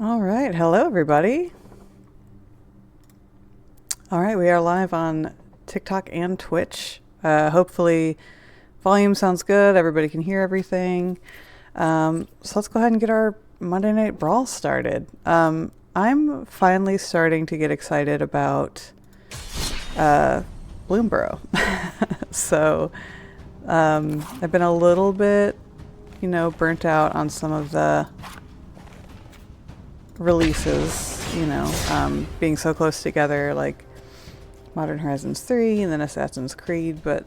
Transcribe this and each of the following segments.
All right, hello everybody. All right, we are live on TikTok and Twitch. Hopefully volume sounds good, everybody can hear everything. So let's go ahead and get our Monday Night Brawl started. I'm finally starting to get excited about Bloomburrow. So I've been a little bit, burnt out on some of the releases, being so close together, like Modern Horizons 3 and then Assassin's Creed, but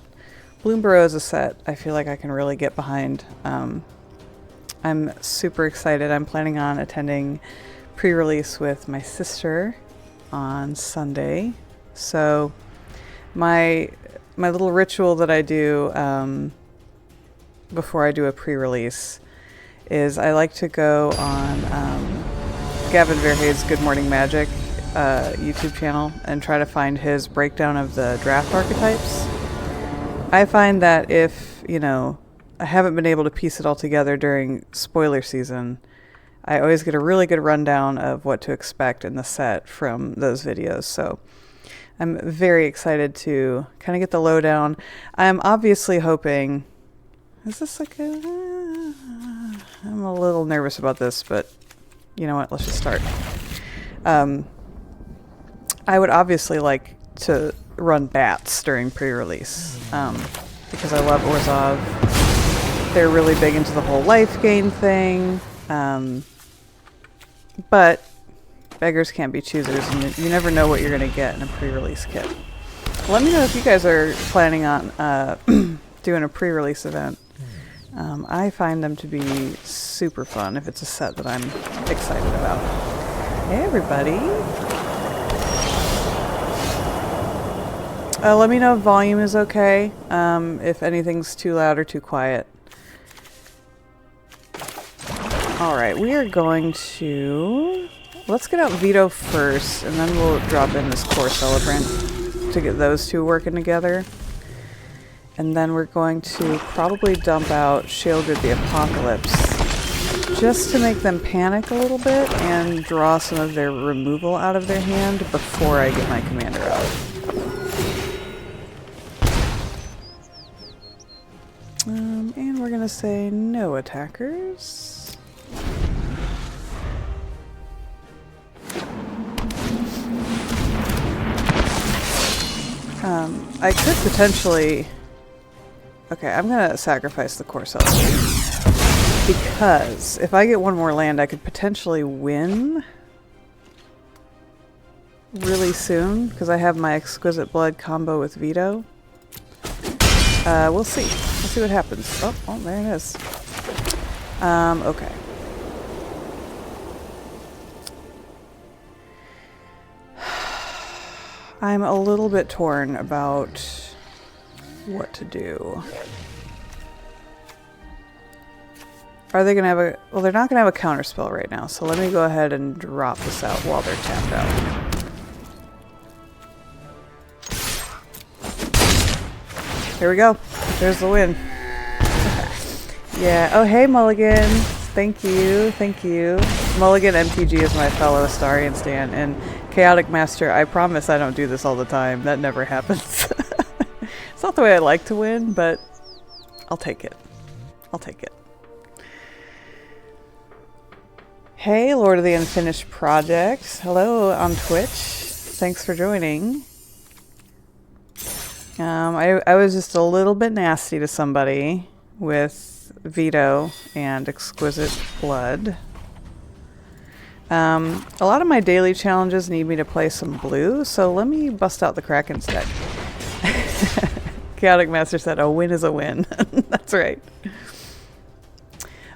Bloomburrow is a set I feel like I can really get behind. I'm super excited. I'm planning on attending pre-release with my sister on Sunday. So my little ritual that I do before I do a pre-release is I like to go on Gavin Verhey's Good Morning Magic YouTube channel and try to find his breakdown of the draft archetypes. I find that if, I haven't been able to piece it all together during spoiler season, I always get a really good rundown of what to expect in the set from those videos. So I'm very excited to kind of get the lowdown. I'm obviously hoping, is this like I'm a little nervous about this, but you know what, let's just start. I would obviously like to run bats during pre-release because I love Orzhov. They're really big into the whole life gain thing, but beggars can't be choosers, and you never know what you're going to get in a pre-release kit. Let me know if you guys are planning on doing a pre-release event. I find them to be super fun if it's a set that I'm excited about. Hey everybody! Let me know if volume is okay, if anything's too loud or too quiet. Alright, we are going to... Let's get out Vito first, and then we'll drop in this Core Celebrant to get those two working together. And then we're going to probably dump out Sheoldred the Apocalypse just to make them panic a little bit and draw some of their removal out of their hand before I get my commander out. And we're going to say no attackers. I could potentially... Okay, I'm going to sacrifice the Core Celebrant because if I get one more land, I could potentially win really soon because I have my Exquisite Blood combo with Vito. We'll see. We'll see what happens. Oh, there it is. Okay. I'm a little bit torn about what to do. Are they going to have a... Well, they're not going to have a counterspell right now, so let me go ahead and drop this out while they're tapped out. Here we go. There's the win. Yeah. Oh, hey, Mulligan. Thank you. Thank you. Mulligan MTG is my fellow Astarion stan, and Chaotic Master, I promise I don't do this all the time. That never happens. It's not the way I like to win, but I'll take it. I'll take it. Hey, Lord of the Unfinished Project. Hello on Twitch. Thanks for joining. I was just a little bit nasty to somebody with Vito and Exquisite Blood. A lot of my daily challenges need me to play some blue, so let me bust out the Kraken's deck. Chaotic Master said, a win is a win. That's right.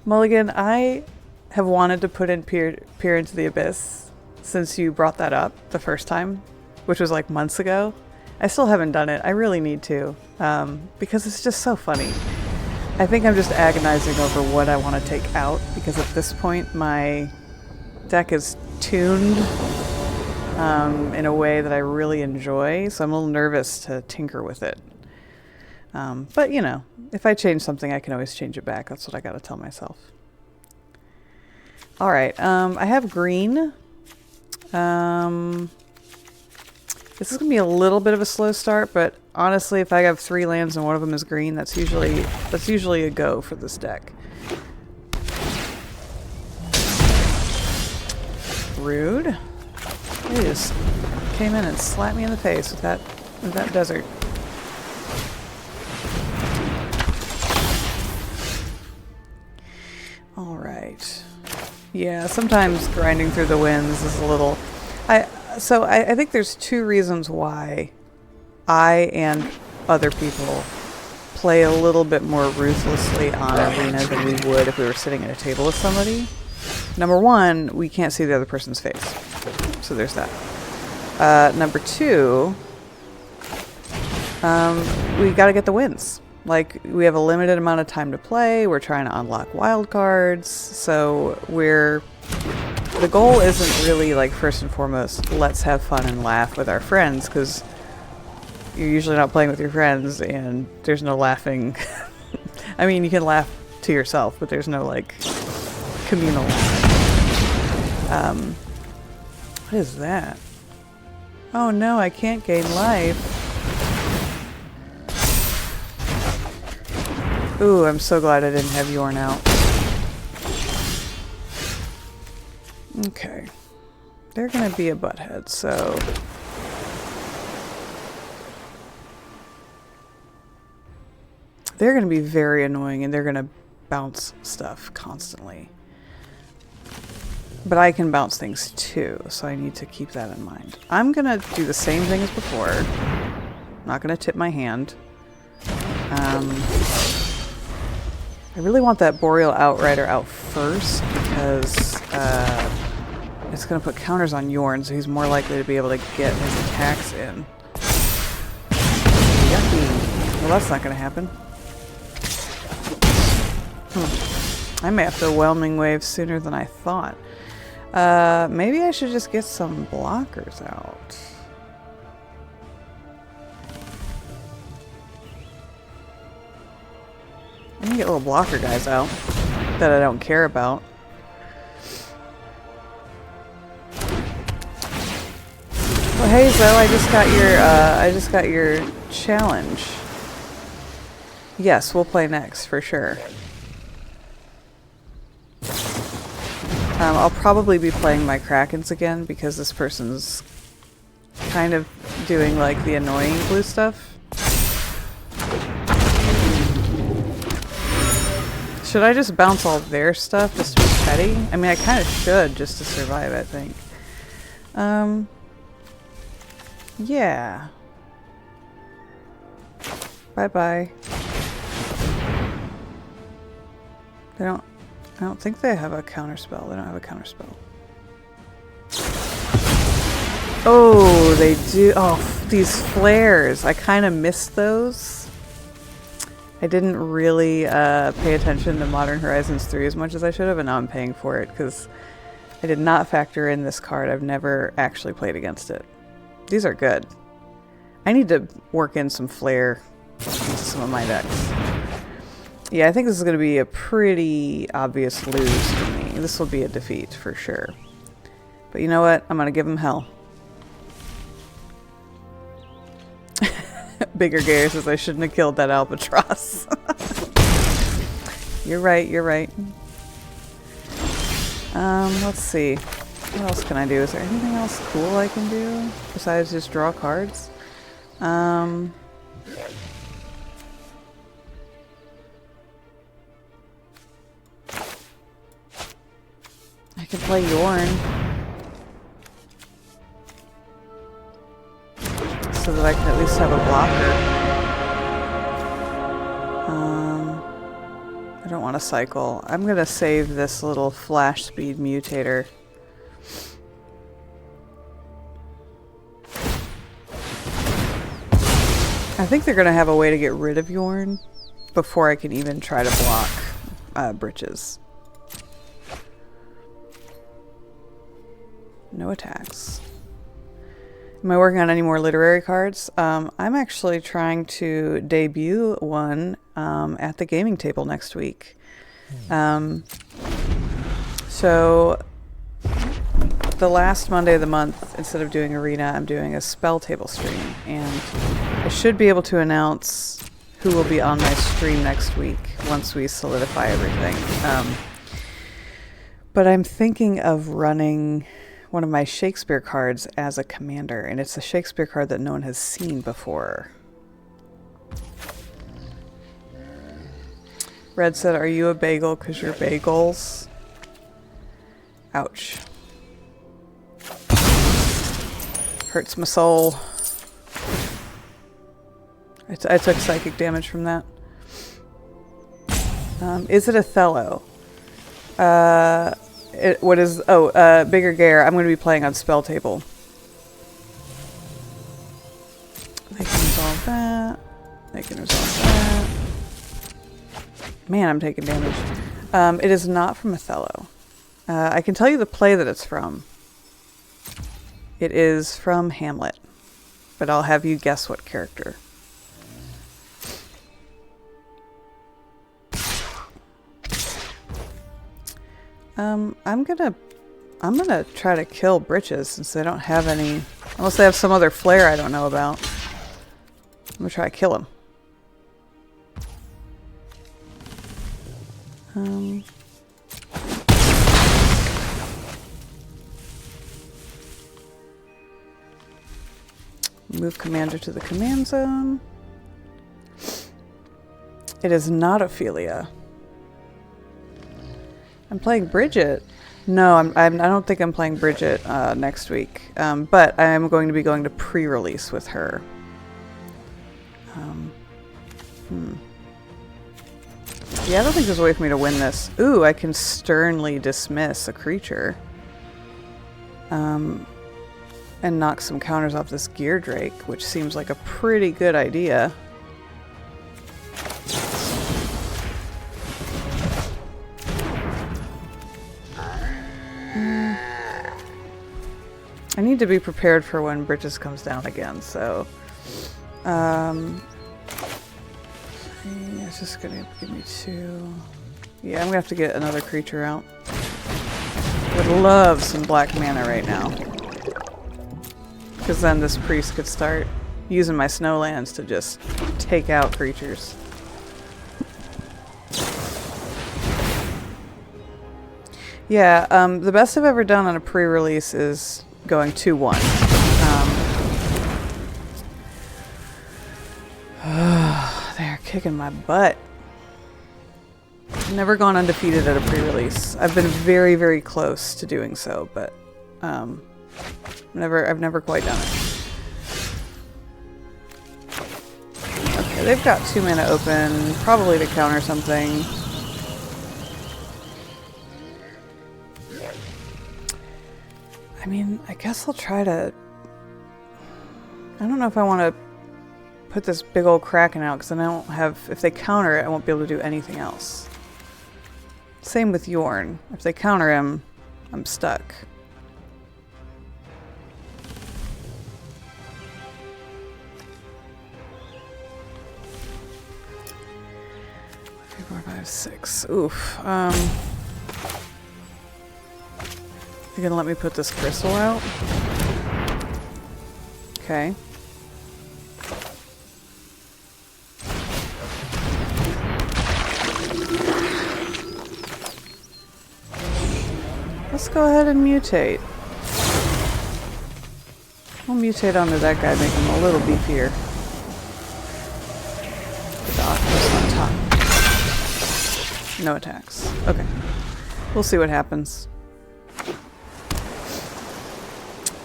Mulligan, I have wanted to put in Peer into the Abyss since you brought that up the first time, which was like months ago. I still haven't done it. I really need to, because it's just so funny. I think I'm just agonizing over what I want to take out, because at this point my deck is tuned in a way that I really enjoy, so I'm a little nervous to tinker with it. But, if I change something, I can always change it back. That's what I gotta tell myself. Alright, I have green. This is going to be a little bit of a slow start, but honestly, if I have 3 lands and one of them is green, that's usually a go for this deck. Rude. They just came in and slapped me in the face with that desert. Alright. Yeah, sometimes grinding through the wins is a little... I think there's 2 reasons why I and other people play a little bit more ruthlessly on Arena than we would if we were sitting at a table with somebody. Number 1, we can't see the other person's face. So there's that. Number 2, we gotta get the wins. Like, we have a limited amount of time to play, we're trying to unlock wild cards, so the goal isn't really, like, first and foremost, let's have fun and laugh with our friends, because you're usually not playing with your friends, and there's no laughing. I mean, you can laugh to yourself, but there's no, like, communal laughing. What is that? Oh no, I can't gain life. Ooh, I'm so glad I didn't have Jorn out. Okay. They're gonna be a butthead, so... they're gonna be very annoying and they're gonna bounce stuff constantly. But I can bounce things too, so I need to keep that in mind. I'm gonna do the same thing as before. I'm not gonna tip my hand. I really want that Boreal Outrider out first because it's going to put counters on Jorn, so he's more likely to be able to get his attacks in. Yucky. Well, that's not going to happen. I may have to Whelming Wave sooner than I thought. Maybe I should just get some blockers out. I can get little blocker guys out that I don't care about. Well, hey Zoe, I just got your challenge. Yes, we'll play next for sure. I'll probably be playing my Krakens again because this person's kind of doing like the annoying blue stuff. Should I just bounce all their stuff just to be petty? I mean, I kind of should just to survive, I think. Yeah. Bye-bye. I don't think they have a counterspell. They don't have a counterspell. Oh, they do. Oh, these flares. I kind of missed those. I didn't really pay attention to Modern Horizons 3 as much as I should have, and now I'm paying for it because I did not factor in this card. I've never actually played against it. These are good. I need to work in some flair into some of my decks. Yeah, I think this is going to be a pretty obvious lose for me. This will be a defeat for sure. But you know what? I'm going to give him hell. Bigger Gayer says I shouldn't have killed that albatross. You're right, you're right. Let's see. What else can I do? Is there anything else cool I can do besides just draw cards? I can play Jorn. So that I can at least have a blocker. I don't want to cycle. I'm going to save this little flash speed mutator. I think they're going to have a way to get rid of Jorn before I can even try to block Britches. No attacks. Am I working on any more literary cards? I'm actually trying to debut one at the gaming table next week. So the last Monday of the month, instead of doing Arena, I'm doing a spell table stream, and I should be able to announce who will be on my stream next week once we solidify everything. But I'm thinking of running one of my Shakespeare cards as a commander, and it's a Shakespeare card that no one has seen before. Red said, "Are you a bagel because you're bagels?" Ouch. Hurts my soul. I took psychic damage from that. Is it Othello? What is... Oh, Bigger Gare. I'm going to be playing on Spell Table. They can resolve that. They can resolve that. Man, I'm taking damage. It is not from Othello. I can tell you the play that it's from. It is from Hamlet. But I'll have you guess what character. I'm gonna try to kill Britches since they don't have any, unless they have some other flair I don't know about. I'm gonna try to kill him. Move commander to the command zone. It is not Ophelia. I'm playing Bridget. No, I don't think I'm playing Bridget next week. But I am going to be going to pre-release with her. Yeah, I don't think there's a way for me to win this. Ooh, I can sternly dismiss a creature. And knock some counters off this Gear Drake, which seems like a pretty good idea. I need to be prepared for when Bridges comes down again, so... it's just gonna give me 2... Yeah, I'm gonna have to get another creature out. Would love some black mana right now. Because then this priest could start using my snowlands to just take out creatures. Yeah, the best I've ever done on a pre-release is going 2-1. They're kicking my butt. I've never gone undefeated at a pre-release. I've been very, very close to doing so, but I've never quite done it. Okay, they've got 2 mana open, probably to counter something. I mean, I guess I'll try to... I don't know if I want to put this big old Kraken out, because then I don't have... If they counter it, I won't be able to do anything else. Same with Jorn. If they counter him, I'm stuck. Three, 4, 5, 6. Oof. You're gonna let me put this crystal out? Okay. Let's go ahead and mutate. We'll mutate onto that guy, make him a little beefier. The octopus on top. No attacks. Okay. We'll see what happens.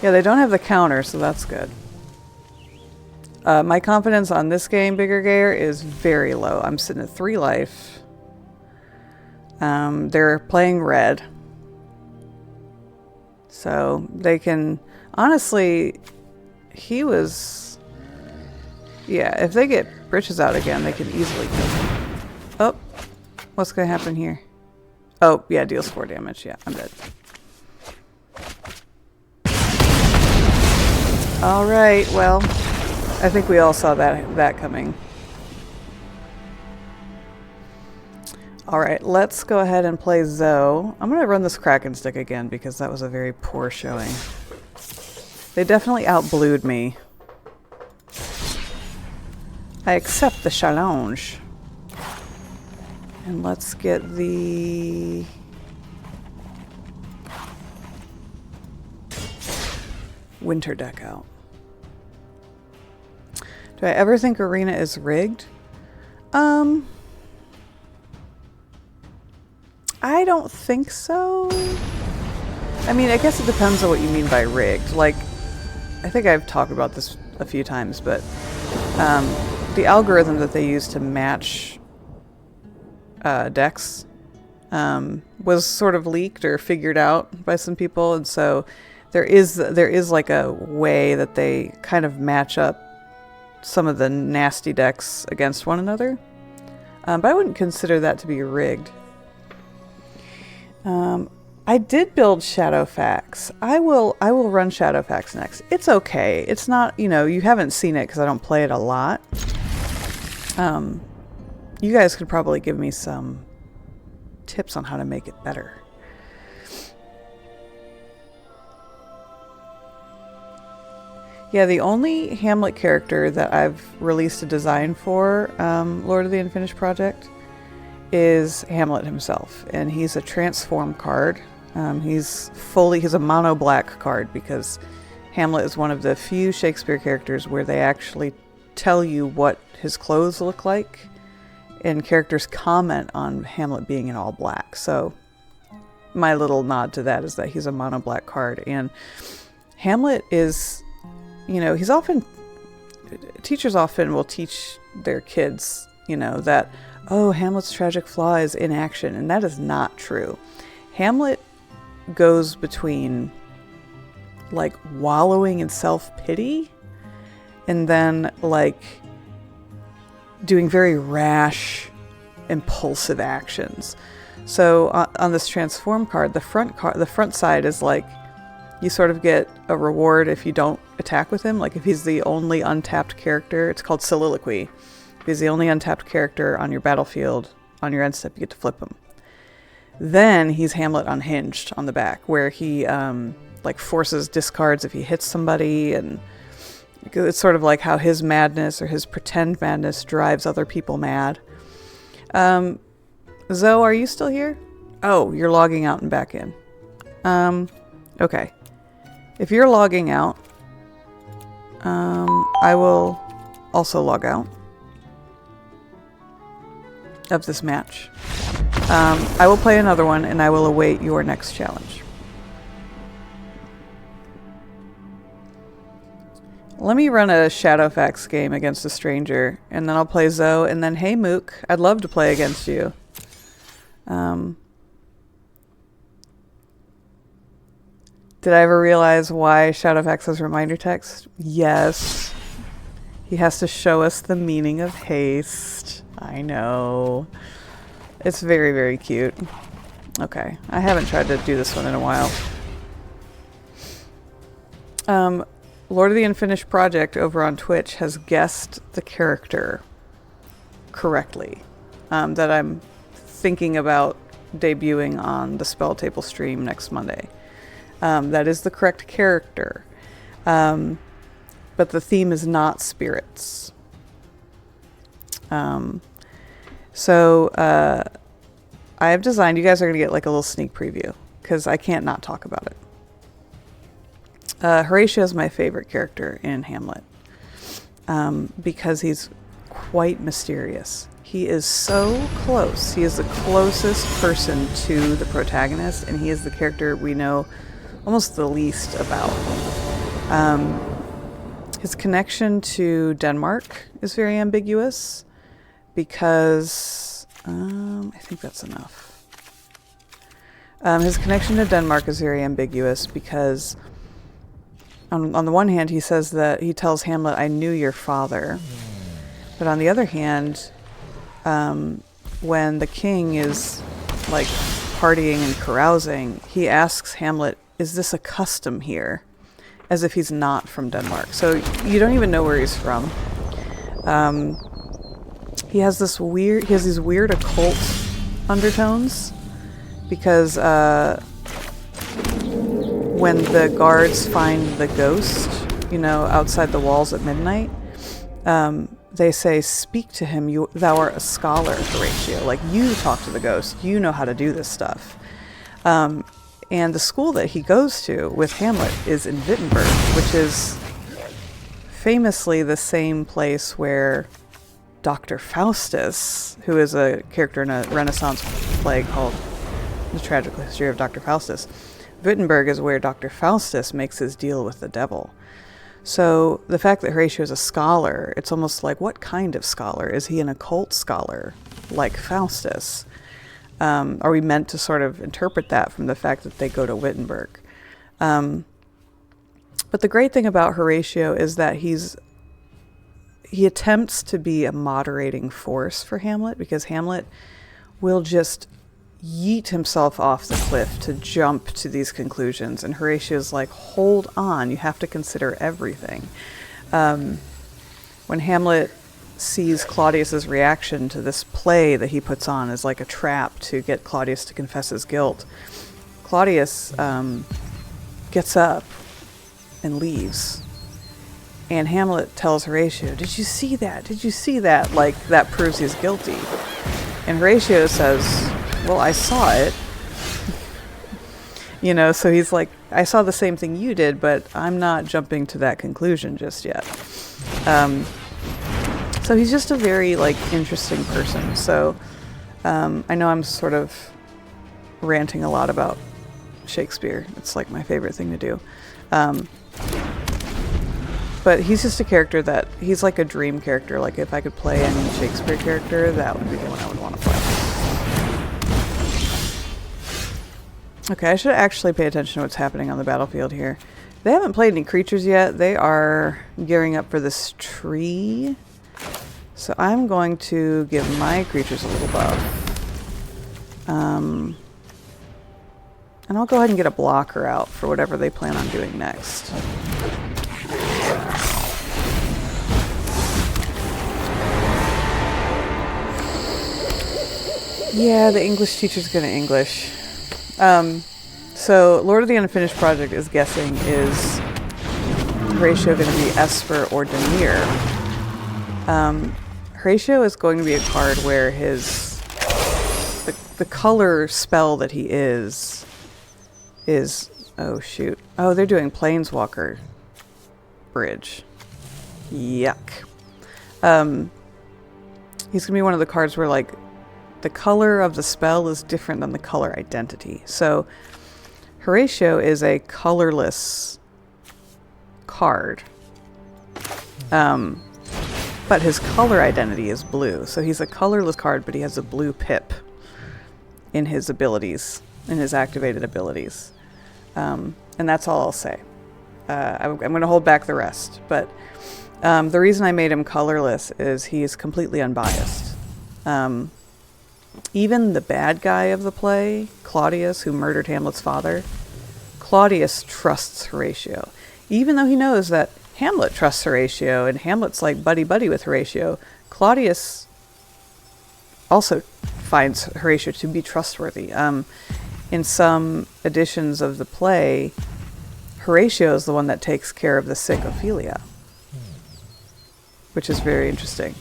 Yeah, they don't have the counter, so that's good. My confidence on this game, Bigger Gare, is very low. I'm sitting at 3 life. They're playing red. So they can... Honestly, he was... Yeah, if they get Britches out again, they can easily kill him. Oh, what's going to happen here? Oh, yeah, deals 4 damage. Yeah, I'm dead. Alright, well, I think we all saw that coming. Alright, let's go ahead and play Zoe. I'm going to run this Kraken stick again because that was a very poor showing. They definitely outblued me. I accept the challenge. And let's get the... winter deck out. Do I ever think Arena is rigged? I don't think so. I mean, I guess it depends on what you mean by rigged. Like, I think I've talked about this a few times, but the algorithm that they use to match decks was sort of leaked or figured out by some people, and so there is like a way that they kind of match up some of the nasty decks against one another, but I wouldn't consider that to be rigged. I did build Shadowfax. I will run Shadowfax next. It's okay. It's not, you know, you haven't seen it because I don't play it a lot. You guys could probably give me some tips on how to make it better. Yeah, the only Hamlet character that I've released a design for, Lord of the Unfinished Project, is Hamlet himself, and he's a transform card. He's a mono black card because Hamlet is one of the few Shakespeare characters where they actually tell you what his clothes look like, and characters comment on Hamlet being in all black. So my little nod to that is that he's a mono black card, and Hamlet is, you know, teachers often will teach their kids, you know, that, oh, Hamlet's tragic flaw is inaction, and that is not true. Hamlet goes between, like, wallowing in self-pity and then, like, doing very rash, impulsive actions. So on this transform card, the front side is like, you sort of get a reward if you don't attack with him. Like, if he's the only untapped character, it's called Soliloquy. If he's the only untapped character on your battlefield, on your end step, you get to flip him. Then he's Hamlet Unhinged on the back, where he like forces discards if he hits somebody, and it's sort of like how his madness or his pretend madness drives other people mad. Zoe, are you still here? Oh, you're logging out and back in. Okay. If you're logging out, I will also log out of this match. I will play another one, and I will await your next challenge. Let me run a Shadowfax game against a stranger, and then I'll play Zoe, and then, hey Mook, I'd love to play against you. Did I ever realize why Shadowfax has reminder text? Yes. He has to show us the meaning of haste. I know. It's very, very cute. Okay. I haven't tried to do this one in a while. Lord of the Unfinished Project over on Twitch has guessed the character correctly that I'm thinking about debuting on the Spell Table stream next Monday. That is the correct character. But the theme is not spirits. So I have designed, you guys are going to get like a little sneak preview because I can't not talk about it. Horatio is my favorite character in Hamlet because he's quite mysterious. He is so close. He is the closest person to the protagonist, and he is the character we know almost the least about. His connection to Denmark is very ambiguous because I think that's enough. His connection to Denmark is very ambiguous because on the one hand he says that he tells Hamlet, I knew your father, but on the other hand, when the king is like partying and carousing, he asks Hamlet, is this a custom here? As if he's not from Denmark. So you don't even know where he's from. He has these weird occult undertones, because when the guards find the ghost, you know, outside the walls at midnight, they say, "Speak to him, thou art a scholar, Horatio." Like, you talk to the ghost, you know how to do this stuff. And the school that he goes to with Hamlet is in Wittenberg, which is famously the same place where Dr. Faustus, who is a character in a Renaissance play called The Tragical History of Dr. Faustus, Wittenberg is where Dr. Faustus makes his deal with the devil. So the fact that Horatio is a scholar, it's almost like, what kind of scholar? Is he an occult scholar like Faustus? Are we meant to sort of interpret that from the fact that they go to Wittenberg? But the great thing about Horatio is that he attempts to be a moderating force for Hamlet, because Hamlet will just yeet himself off the cliff to jump to these conclusions, and Horatio's like, hold on, you have to consider everything. When Hamlet sees Claudius's reaction to this play that he puts on as like a trap to get Claudius to confess his guilt, Claudius gets up and leaves. And Hamlet tells Horatio, "Did you see that? Did you see that?" Like, that proves he's guilty. And Horatio says, "Well, I saw it." You know, so he's like, "I saw the same thing you did, but I'm not jumping to that conclusion just yet." So he's just a very, like, interesting person. So I know I'm sort of ranting a lot about Shakespeare. It's like my favorite thing to do. But he's just a character that, he's like a dream character. Like, if I could play any Shakespeare character, that would be the one I would want to play. Okay, I should actually pay attention to what's happening on the battlefield here. They haven't played any creatures yet. They are gearing up for this tree. So I'm going to give my creatures a little buff. And I'll go ahead and get a blocker out for whatever they plan on doing next. Yeah, the English teacher's gonna English. So Lord of the Unfinished Project is guessing, is Horatio going to be Esper or Demir? Horatio is going to be a card where the color spell that he is, oh shoot. Oh, they're doing Planeswalker Bridge. Yuck. He's going to be one of the cards where, like, the color of the spell is different than the color identity. So Horatio is a colorless card. But his color identity is blue. So he's a colorless card, but he has a blue pip in his abilities, in his activated abilities. And that's all I'll say. I'm going to hold back the rest. But the reason I made him colorless is he is completely unbiased. Even the bad guy of the play, Claudius, who murdered Hamlet's father, Claudius trusts Horatio. Even though he knows that Hamlet trusts Horatio and Hamlet's like buddy-buddy with Horatio, Claudius also finds Horatio to be trustworthy. In some editions of the play, Horatio is the one that takes care of the sick Ophelia, which is very interesting.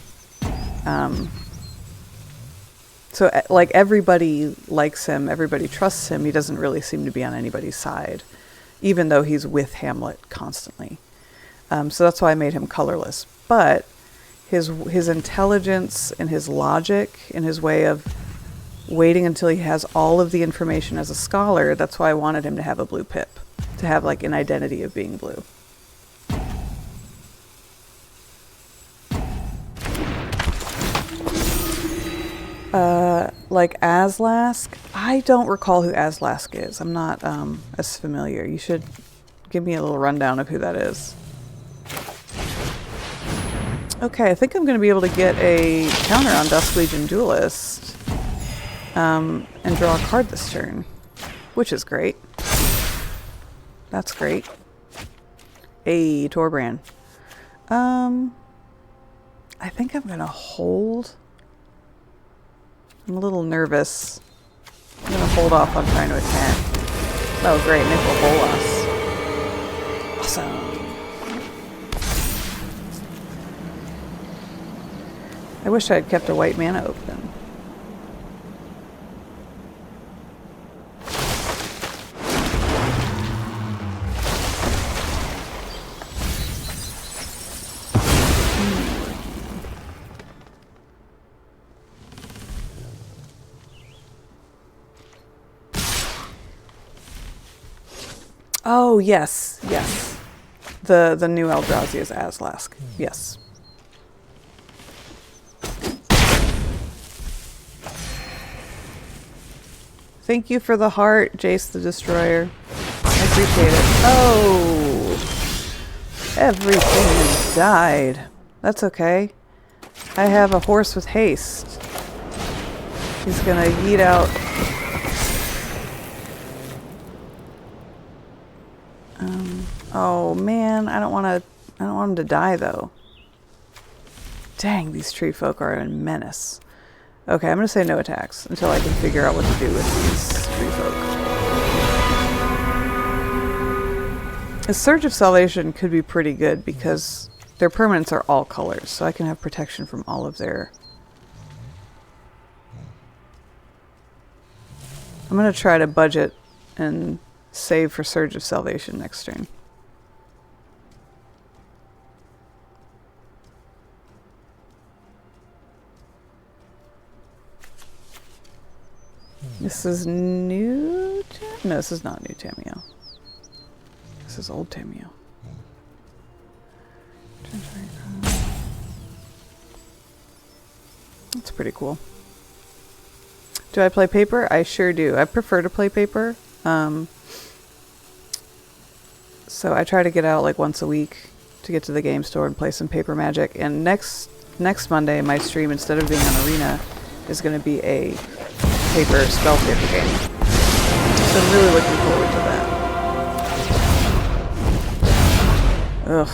So, like, everybody likes him, everybody trusts him. He doesn't really seem to be on anybody's side, even though he's with Hamlet constantly. So that's why I made him colorless. But his intelligence and his logic and his way of waiting until he has all of the information as a scholar, that's why I wanted him to have a blue pip, to have, like, an identity of being blue. Like Aslask, I don't recall who Aslask is. I'm not as familiar. You should give me a little rundown of who that is. Okay, I think I'm going to be able to get a counter on Dusk Legion Duelist and draw a card this turn, which is great. That's great. Hey, Torbrand. I think I'm going to hold. I'm a little nervous. I'm gonna hold off on trying to attack. Oh great, Nick will bowl us. Awesome. I wish I had kept a white mana open. Oh yes, yes. The new Eldrazi is Azlask. Yes. Thank you for the heart, Jace the Destroyer. I appreciate it. Oh! Everything has died. That's okay. I have a horse with haste. He's gonna yeet out. Oh man, I don't want him to die though. Dang, these tree folk are a menace. Okay, I'm going to say no attacks until I can figure out what to do with these tree folk. A Surge of Salvation could be pretty good because their permanents are all colors, so I can have protection from all of their... I'm going to try to budget and save for Surge of Salvation next turn. This is new... No, this is not new Tameo. This is old Tameo. That's pretty cool. Do I play paper? I sure do. I prefer to play paper. So I try to get out like once a week to get to the game store and play some paper Magic. And next Monday, my stream, instead of being on Arena, is going to be a paper spell paper game. So I'm really looking forward to that. Ugh.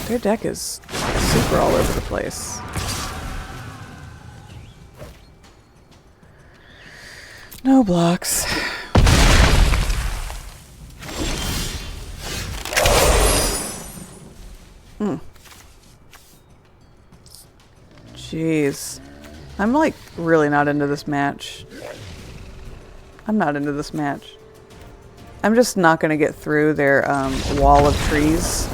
Their deck is super all over the place. No blocks. Jeez. I'm like really not into this match. I'm not into this match. I'm just not going to get through their wall of trees.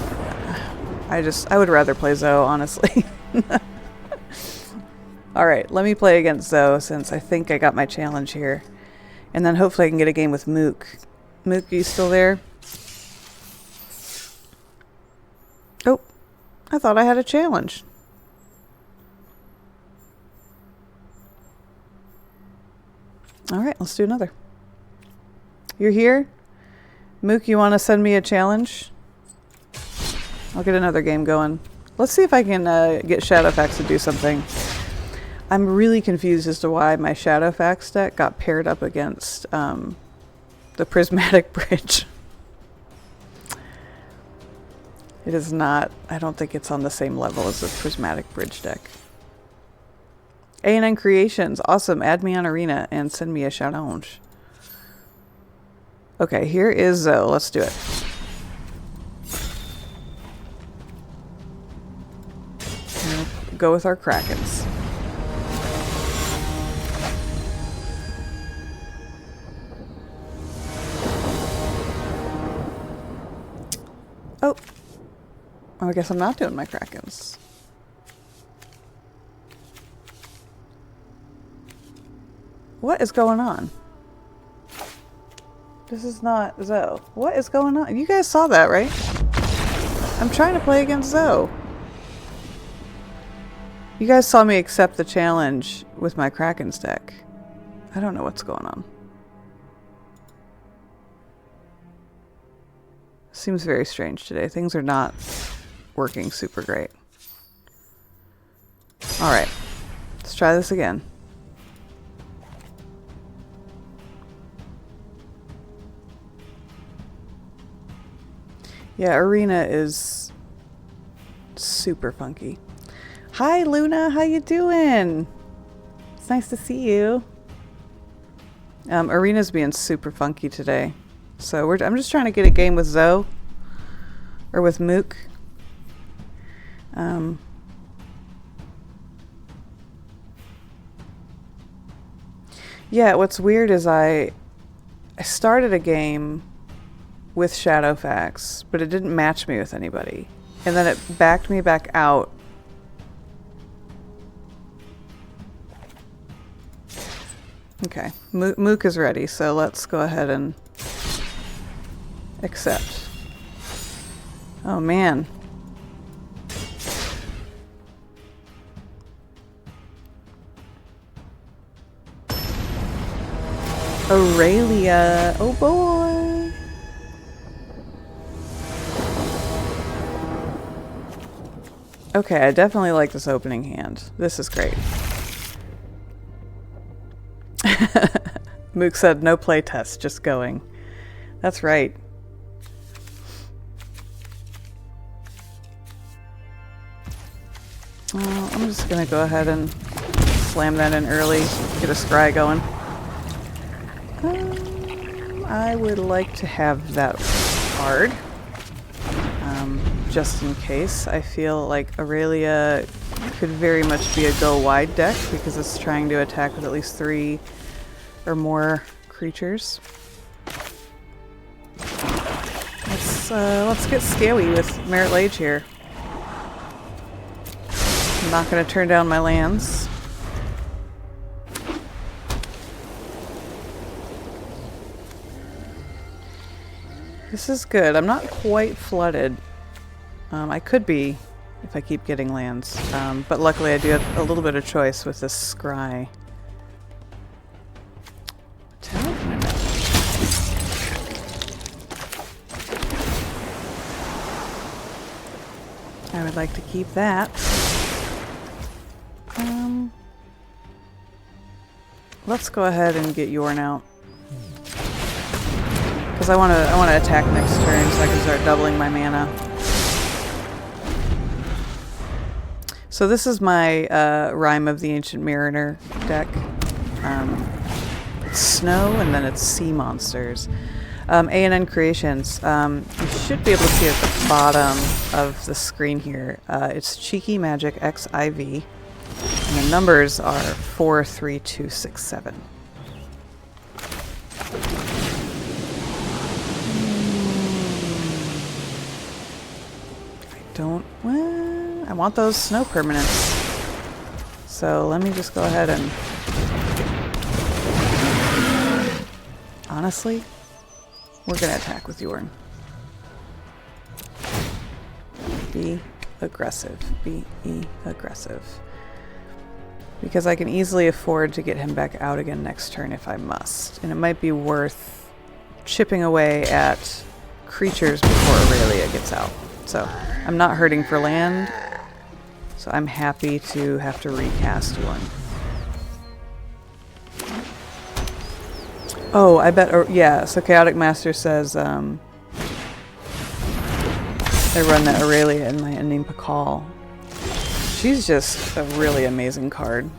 I would rather play Zoe, honestly. Alright, let me play against Zoe since I think I got my challenge here. And then hopefully I can get a game with Mook. Mook, are you still there? Oh, I thought I had a challenge. Alright, let's do another. You're here? Mook, you want to send me a challenge? I'll get another game going. Let's see if I can get Shadowfax to do something. I'm really confused as to why my Shadowfax deck got paired up against the Prismatic Bridge. It is not... I don't think it's on the same level as the Prismatic Bridge deck. A&N Creations. Awesome. Add me on Arena and send me a challenge. Okay, here is Zoe. Let's do it. We'll go with our Krakens. Oh. I guess I'm not doing my Krakens. What is going on? This is not Zoe. What is going on? You guys saw that, right? I'm trying to play against Zoe. You guys saw me accept the challenge with my Kraken's deck. I don't know what's going on. Seems very strange today. Things are not working super great. Alright. Let's try this again. Yeah, Arena is super funky. Hi Luna, how you doing? It's nice to see you. Arena's being super funky today. So I'm just trying to get a game with Zoe. Or with Mook. Yeah, what's weird is I started a game with Shadowfax, but it didn't match me with anybody. And then it backed me back out. Okay, Mook is ready, so let's go ahead and accept. Oh man. Aurelia, oh boy. Okay, I definitely like this opening hand. This is great. Mook said no play test, just going. That's right. I'm just gonna go ahead and slam that in early, get a scry going. I would like to have that card, just in case. I feel like Aurelia could very much be a go wide deck because it's trying to attack with at least 3 or more creatures. Let's get scaly with Merit Lage here. I'm not going to turn down my lands. This is good. I'm not quite flooded. I could be if I keep getting lands, but luckily I do have a little bit of choice with this scry. I would like to keep that. Let's go ahead and get Jorn out. Because I want to attack next turn so I can start doubling my mana. So this is my Rime of the Ancient Mariner deck. It's snow and then it's sea monsters. A&N Creations. You should be able to see at the bottom of the screen here. It's cheekymagicxiv. And the numbers are 43267. Well, I want those snow permanents. So let me just go ahead and... Honestly, we're going to attack with Jorn. Be aggressive. Be aggressive. Because I can easily afford to get him back out again next turn if I must. And it might be worth chipping away at creatures before Aurelia gets out. So I'm not hurting for land. So I'm happy to have to recast one. Oh, I bet, yeah, so Chaotic Master says I run that Aurelia in my ending Pakal. She's just a really amazing card.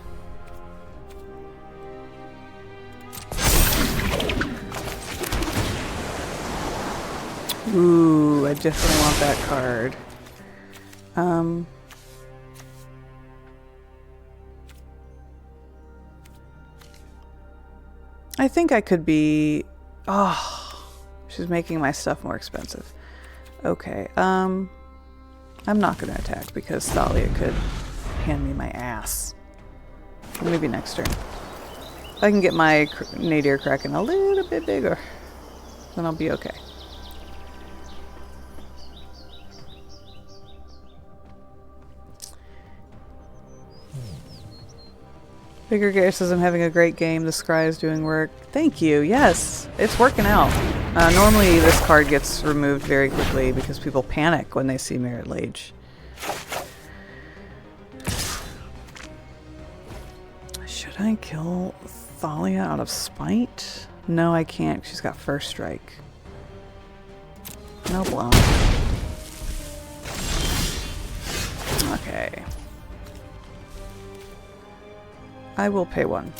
Ooh, I definitely want that card. I think I could be... Oh, she's making my stuff more expensive. Okay, I'm not going to attack because Thalia could hand me my ass. Maybe next turn. If I can get my Nadir Kraken a little bit bigger, then I'll be okay. Bigger Gare says I'm having a great game. The scry is doing work. Thank you. Yes, it's working out. Normally this card gets removed very quickly because people panic when they see Merit Lage. Should I kill Thalia out of spite? No, I can't. She's got first strike. No blow. Okay. I will pay 1.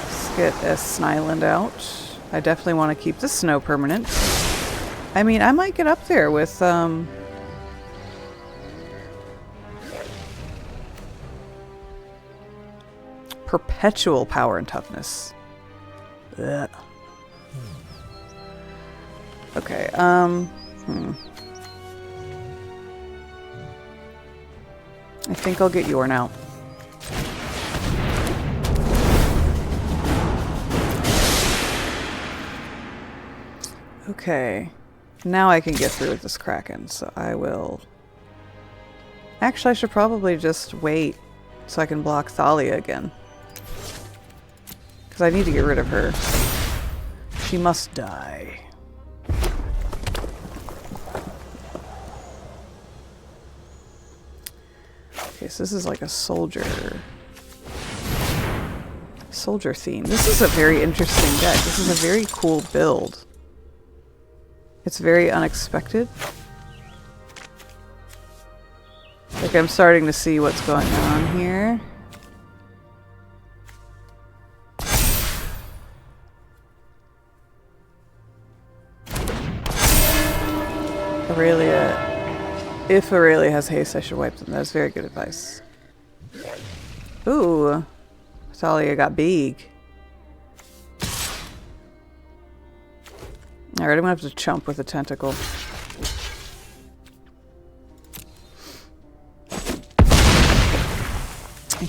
Let's get a Snyland out. I definitely want to keep the snow permanent. I mean, I might get up there with, perpetual power and toughness. Ugh. Okay, I think I'll get Jorn out. Okay. Now I can get through with this Kraken, so I will... Actually, I should probably just wait so I can block Thalia again. Because I need to get rid of her. She must die. Okay, so this is like a soldier theme. This is a very interesting deck. This is a very cool build. It's very unexpected. Like, I'm starting to see what's going on here. Aurelia. If Aurelia has haste, I should wipe them. That was very good advice. Ooh. Thalia got big. Alright, I'm gonna have to chump with a tentacle.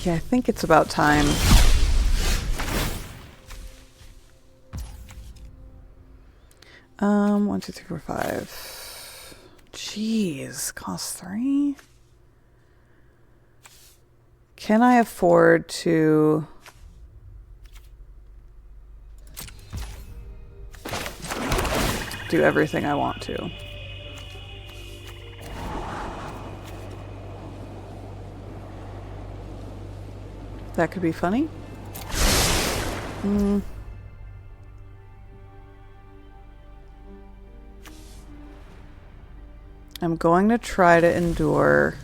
Yeah, I think it's about time. One, two, three, four, 5. Jeez, cost 3? Can I afford to... do everything I want to? That could be funny. I'm going to try to endure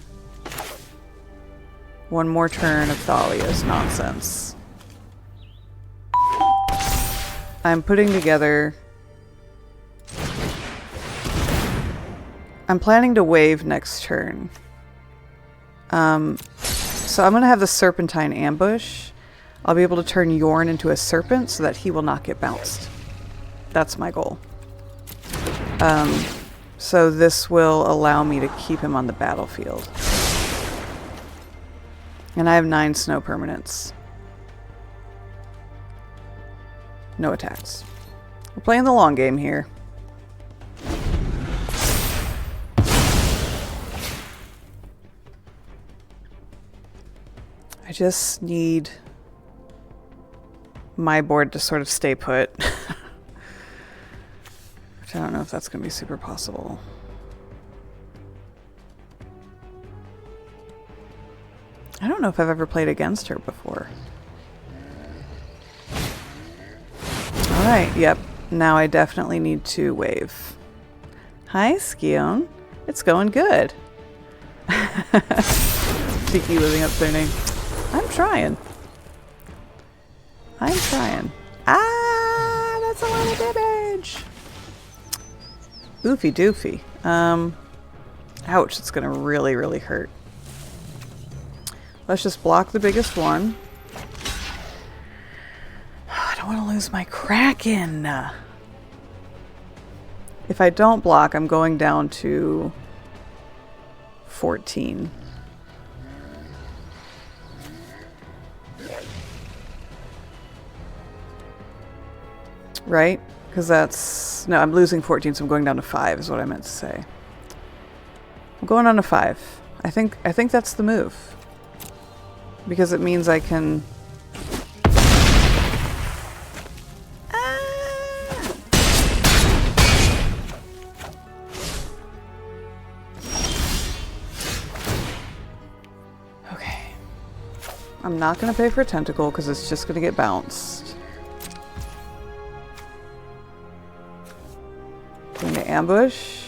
one more turn of Thalia's nonsense. I'm putting together... I'm planning to wave next turn. So I'm going to have the Serpentine ambush. I'll be able to turn Jorn into a serpent so that he will not get bounced. That's my goal. So this will allow me to keep him on the battlefield. And I have 9 snow permanents. No attacks. We're playing the long game here. I just need my board to sort of stay put. Which I don't know if that's going to be super possible. I don't know if I've ever played against her before. Alright, yep. Now I definitely need to wave. Hi, Skion. It's going good. Tiki living up their name. I'm trying. I'm trying. Ah, that's a lot of damage. Oofy doofy. Ouch, it's gonna really, really hurt. Let's just block the biggest one. I don't want to lose my Kraken. If I don't block, I'm going down to 14. Right? Because that's... No, I'm losing 14, so I'm going down to 5 is what I meant to say. I'm going on to 5. I think that's the move. Because it means I can... Okay. I'm not going to pay for a tentacle because it's just going to get bounced. Going to ambush.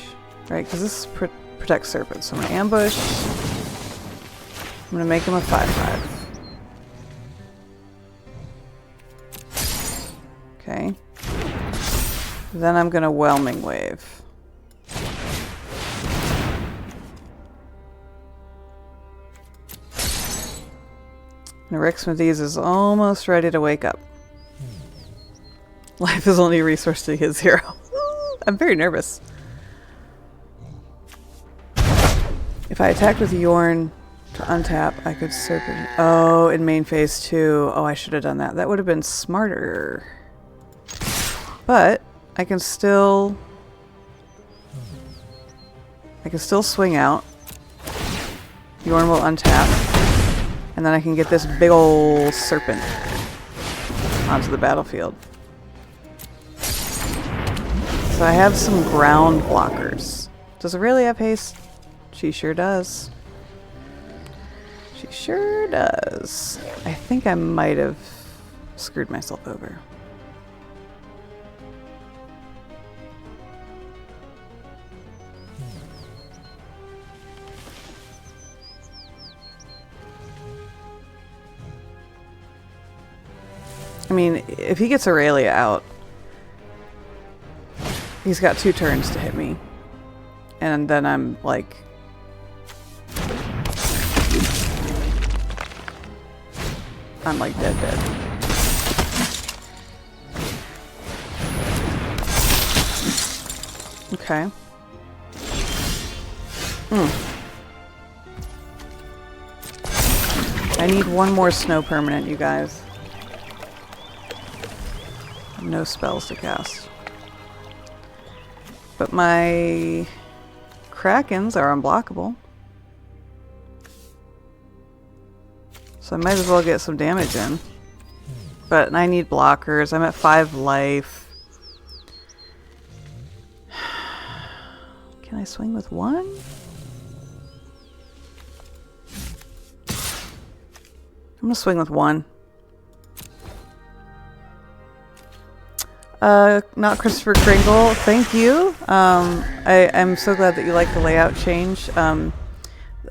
Right, because this protects serpents. So I'm going to ambush. I'm going to make him a 5/5. Okay. Then I'm going to Whelming Wave. And Rick Smithies is almost ready to wake up. Life is only a resource to his hero. I'm very nervous. If I attacked with Jorn to untap, I could Serpent. Oh, in main phase 2. Oh, I should have done that. That would have been smarter. But I can still swing out. Jorn will untap. And then I can get this big ol' serpent onto the battlefield. So I have some ground blockers. Does it really have haste? She sure does. She sure does. I think I might have screwed myself over. I mean, if he gets Aurelia out, he's got 2 turns to hit me. And then I'm like... I'm like dead. Okay. I need one more snow permanent, you guys. No spells to cast. But my Krakens are unblockable. So I might as well get some damage in. But I need blockers. I'm at 5 life. Can I swing with 1? I'm gonna swing with 1. Not Christopher Kringle, thank you. I'm so glad that you like the layout change.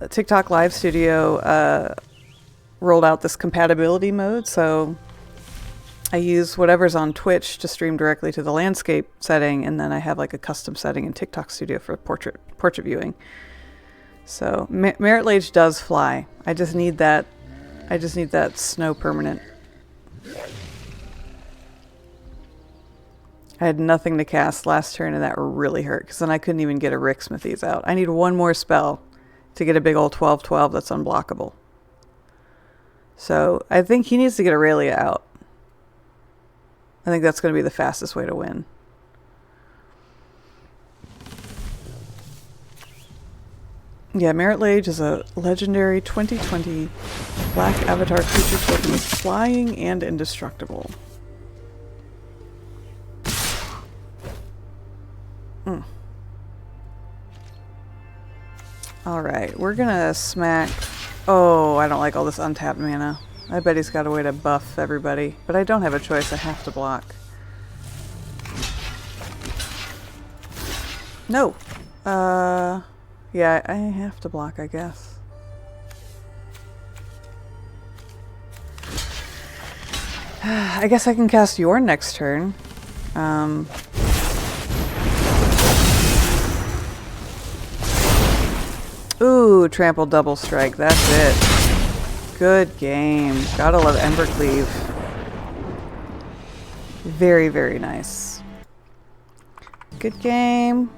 TikTok Live Studio rolled out this compatibility mode, so I use whatever's on Twitch to stream directly to the landscape setting, and then I have like a custom setting in TikTok Studio for portrait viewing. So Merit Lage does fly. I just need that snow permanent. I had nothing to cast last turn, and that really hurt, because then I couldn't even get a Rick Smithies out. I need one more spell to get a big old 12/12 that's unblockable. So I think he needs to get Aurelia out. I think that's going to be the fastest way to win. Yeah, Merit Lage is a legendary 2020 black avatar creature token with flying and indestructible. Alright, we're gonna smack... Oh, I don't like all this untapped mana. I bet he's got a way to buff everybody. But I don't have a choice, I have to block. No! Yeah, I have to block, I guess. I guess I can cast Jorn next turn. Ooh, trample double strike. That's it. Good game. Gotta love Embercleave. Very, very nice. Good game.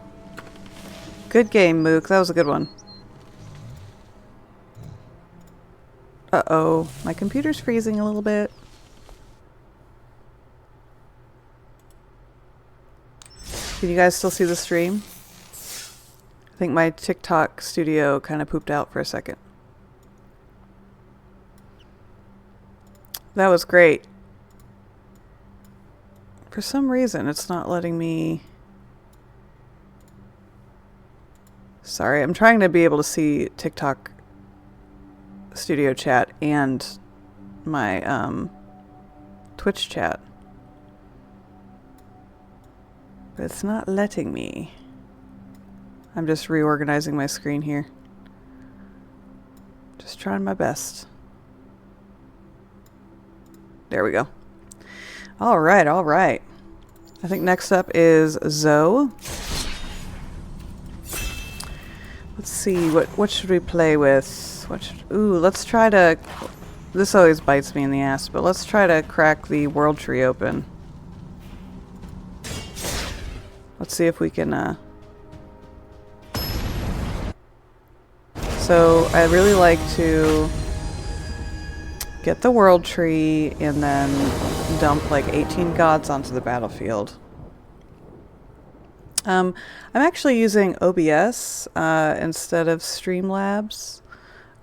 Good game, Mook. That was a good one. Uh-oh. My computer's freezing a little bit. Can you guys still see the stream? I think my TikTok studio kind of pooped out for a second. That was great. For some reason, it's not letting me... Sorry, I'm trying to be able to see TikTok studio chat and my Twitch chat. But it's not letting me. I'm just reorganizing my screen here. Just trying my best. There we go. All right, all right. I think next up is Zoe. Let's see, what should we play with? Ooh, let's try to... This always bites me in the ass, but let's try to crack the World Tree open. Let's see if we can... So, I really like to get the World Tree and then dump like 18 gods onto the battlefield. I'm actually using OBS instead of Streamlabs.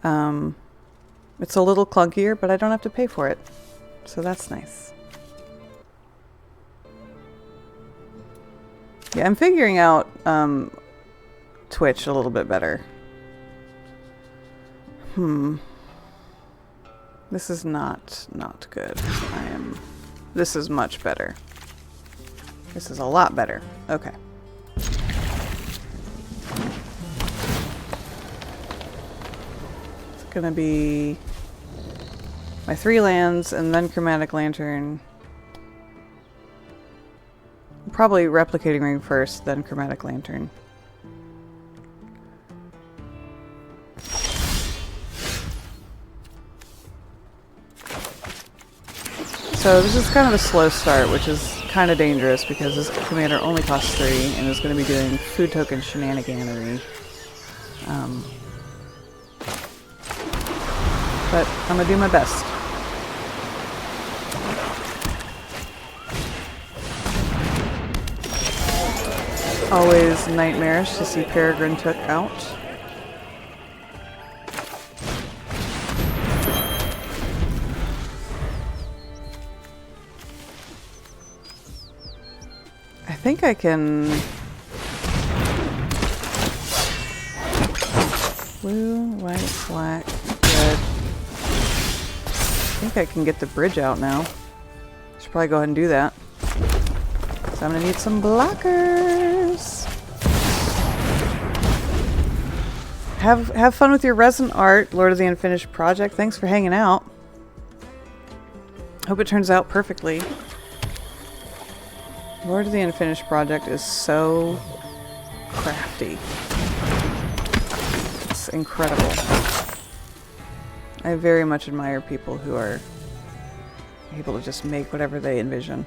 It's a little clunkier, but I don't have to pay for it. So that's nice. Yeah, I'm figuring out Twitch a little bit better. This is not good. This is much better. This is a lot better. Okay. It's gonna be my 3 lands and then Chromatic Lantern. Probably Replicating Ring first, then Chromatic Lantern. So this is kind of a slow start, which is kind of dangerous because this commander only costs 3 and is going to be doing food token shenaniganery. But I'm going to do my best. Always nightmarish to see Peregrine took out. I think I can... Blue, white, black, red. I think I can get the bridge out now. Should probably go ahead and do that. So I'm gonna need some blockers. Have fun with your resin art, Lord of the Unfinished Project. Thanks for hanging out. Hope it turns out perfectly. Lord of the Unfinished Project is so crafty. It's incredible. I very much admire people who are able to just make whatever they envision.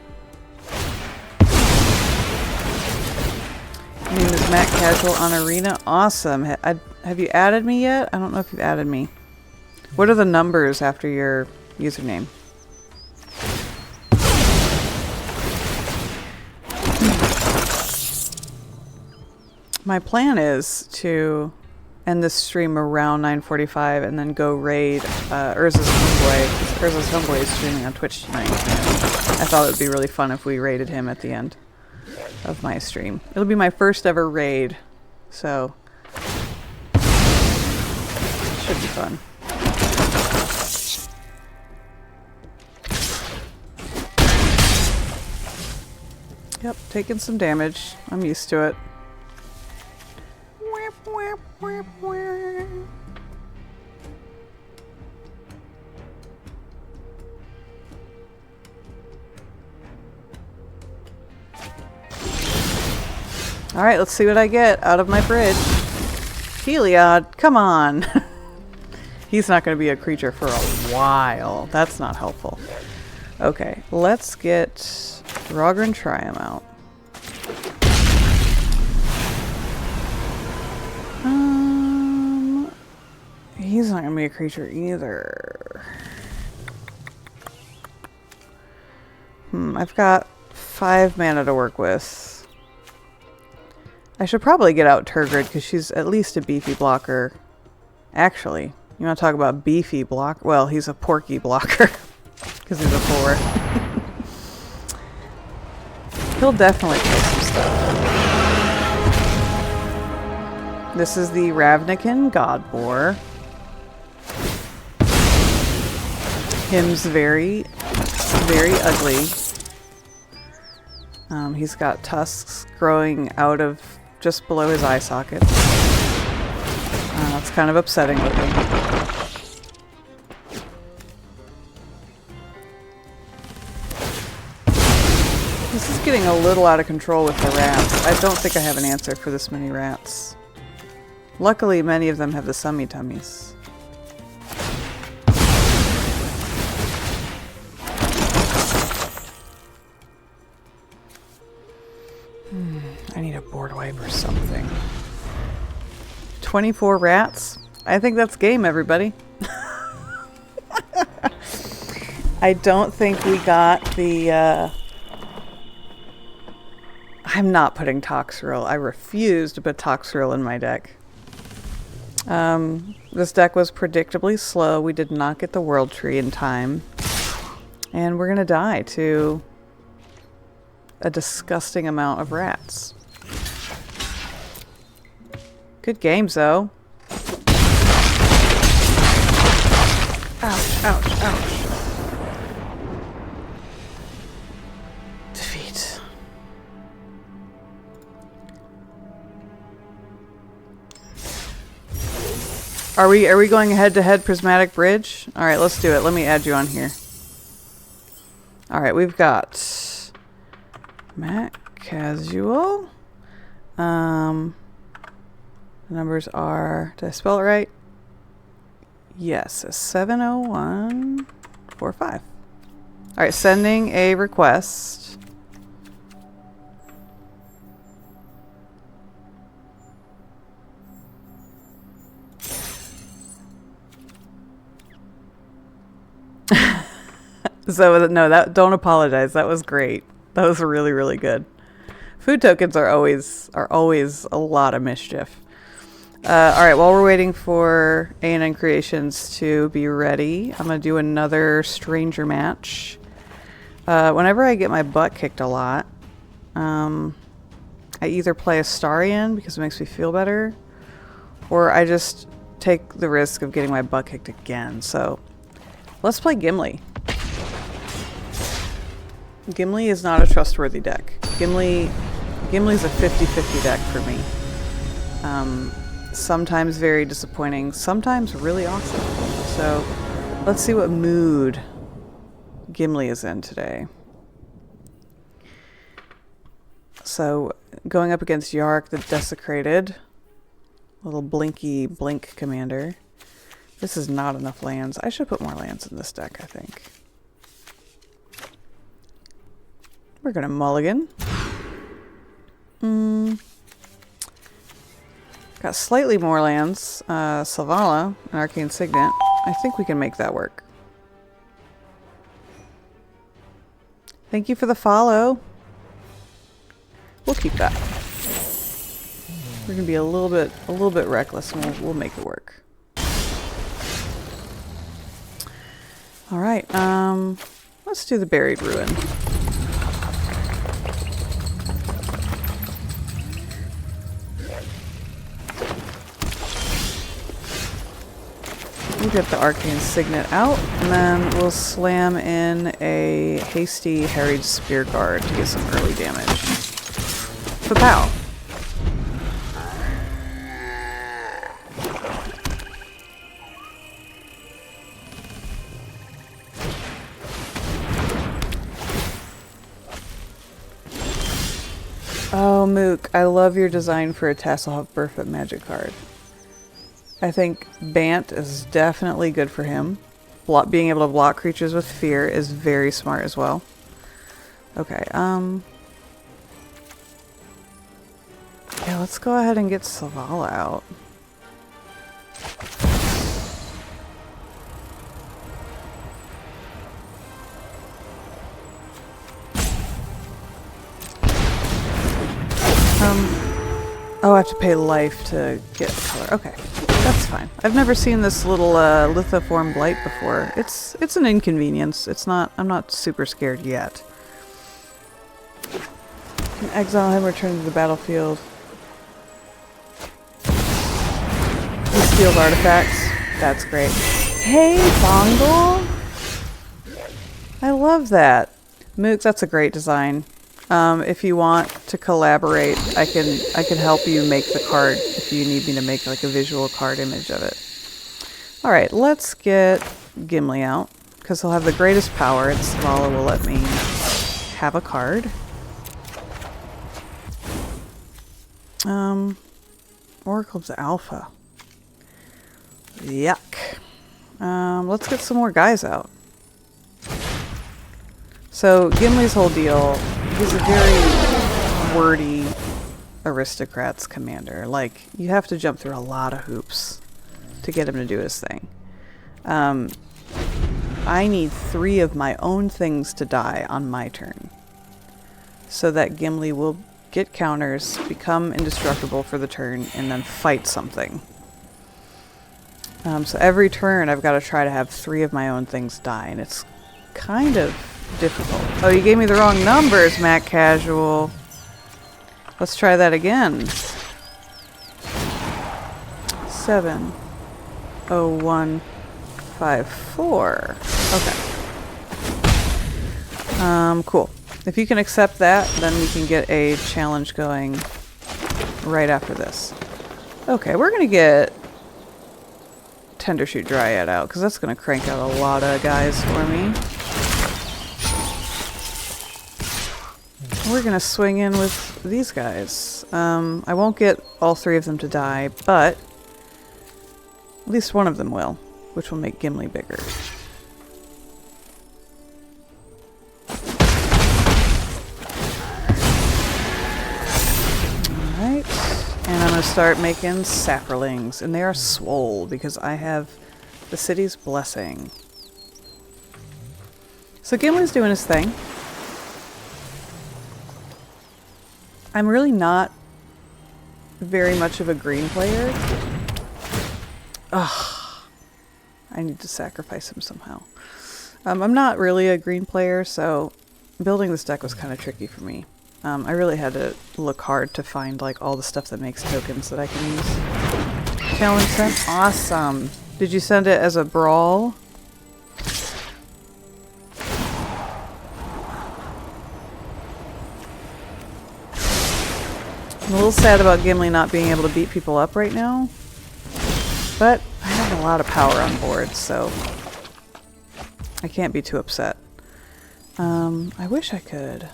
My name is Matt Casual on Arena. Awesome. Have you added me yet? I don't know if you've added me. What are the numbers after your username? My plan is to end this stream around 9:45 and then go raid Urza's Homeboy. Urza's Homeboy is streaming on Twitch tonight. I thought it would be really fun if we raided him at the end of my stream. It'll be my first ever raid, so it should be fun. Yep, taking some damage. I'm used to it. Alright, let's see what I get out of my bridge. Heliod, come on! He's not going to be a creature for a while. That's not helpful. Okay, let's get Rogren Triumph out. He's not going to be a creature either. I've got 5 mana to work with. I should probably get out Turgid because she's at least a beefy blocker. Actually, you want to talk about beefy block? Well, he's a porky blocker because he's a 4. He'll definitely play some stuff. This is the Ravnican Godboar. Him's very, very ugly. He's got tusks growing out of just below his eye socket. That's kind of upsetting looking. This is getting a little out of control with the rats. I don't think I have an answer for this many rats. Luckily, many of them have the summy tummies. I need a board wipe or something. 24 rats? I think that's game, everybody. I don't think we got the... I'm not putting Toxrill. I refuse to put Toxrill in my deck. This deck was predictably slow. We did not get the World Tree in time. And we're gonna die to a disgusting amount of rats. Good games, though. Ouch, ouch, ouch. Defeat. Are we going head-to-head Prismatic Bridge? Alright, let's do it. Let me add you on here. Alright, we've got Matt Casual. The numbers are, did I spell it right? Yes, 70145. Alright, sending a request. So no, don't apologize. That was great. That was really, really good. Food tokens are always a lot of mischief. Alright, while we're waiting for A&N Creations to be ready, I'm going to do another Stranger match. Whenever I get my butt kicked a lot, I either play Astarion because it makes me feel better, or I just take the risk of getting my butt kicked again. So, let's play Gimli. Gimli is not a trustworthy deck. Gimli's a 50-50 deck for me. Sometimes very disappointing, sometimes really awesome. So let's see what mood Gimli is in today. So going up against Yark, the Desecrated, little blinky blink commander. This is not enough lands. I should put more lands in this deck, I think. We're gonna mulligan. Got slightly more lands. Selvala, an Arcane Signet. I think we can make that work. Thank you for the follow. We'll keep that. We're gonna be a little bit reckless, and we'll make it work. All right. Let's do the Buried Ruin. We'll get the Arcane Signet out, and then we'll slam in a hasty Harried Spear Guard to get some early damage. Fa-pow! Oh, Mook, I love your design for a Tasselhoff Burfoot magic card. I think Bant is definitely good for him. Being able to block creatures with fear is very smart as well. Okay, yeah, let's go ahead and get Selvala out. Oh, I have to pay life to get a color. Okay, that's fine. I've never seen this little lithoform blight before. It's an inconvenience. It's not. I'm not super scared yet. Can exile him, return to the battlefield. He steals artifacts. That's great. Hey, Bongle! I love that. Mooks, that's a great design. If you want to collaborate, I can help you make the card if you need me to make like a visual card image of it. All right, let's get Gimli out because he'll have the greatest power, and Svala will let me have a card. Oracle's Alpha. Yuck. Let's get some more guys out. So Gimli's whole deal, he's a very wordy aristocrat's commander. Like, you have to jump through a lot of hoops to get him to do his thing. I need 3 of my own things to die on my turn, so that Gimli will get counters, become indestructible for the turn, and then fight something. So every turn I've got to try to have 3 of my own things die, and it's kind of difficult. Oh, you gave me the wrong numbers, Mac Casual. Let's try that again. 70154. Okay. Cool. If you can accept that, then we can get a challenge going right after this. Okay, we're gonna get Tendershoot Dryad out, because that's gonna crank out a lot of guys for me. We're gonna swing in with these guys. I won't get all 3 of them to die, but at least one of them will, which will make Gimli bigger. Alright, and I'm gonna start making saprolings, and they are swole because I have the city's blessing. So Gimli's doing his thing. I'm really not very much of a green player. Ugh. I need to sacrifice him somehow. I'm not really a green player, so building this deck was kind of tricky for me. I really had to look hard to find like all the stuff that makes tokens that I can use. Challenge sent? Awesome. Did you send it as a brawl? I'm a little sad about Gimli not being able to beat people up right now, but I have a lot of power on board, so I can't be too upset. I wish I could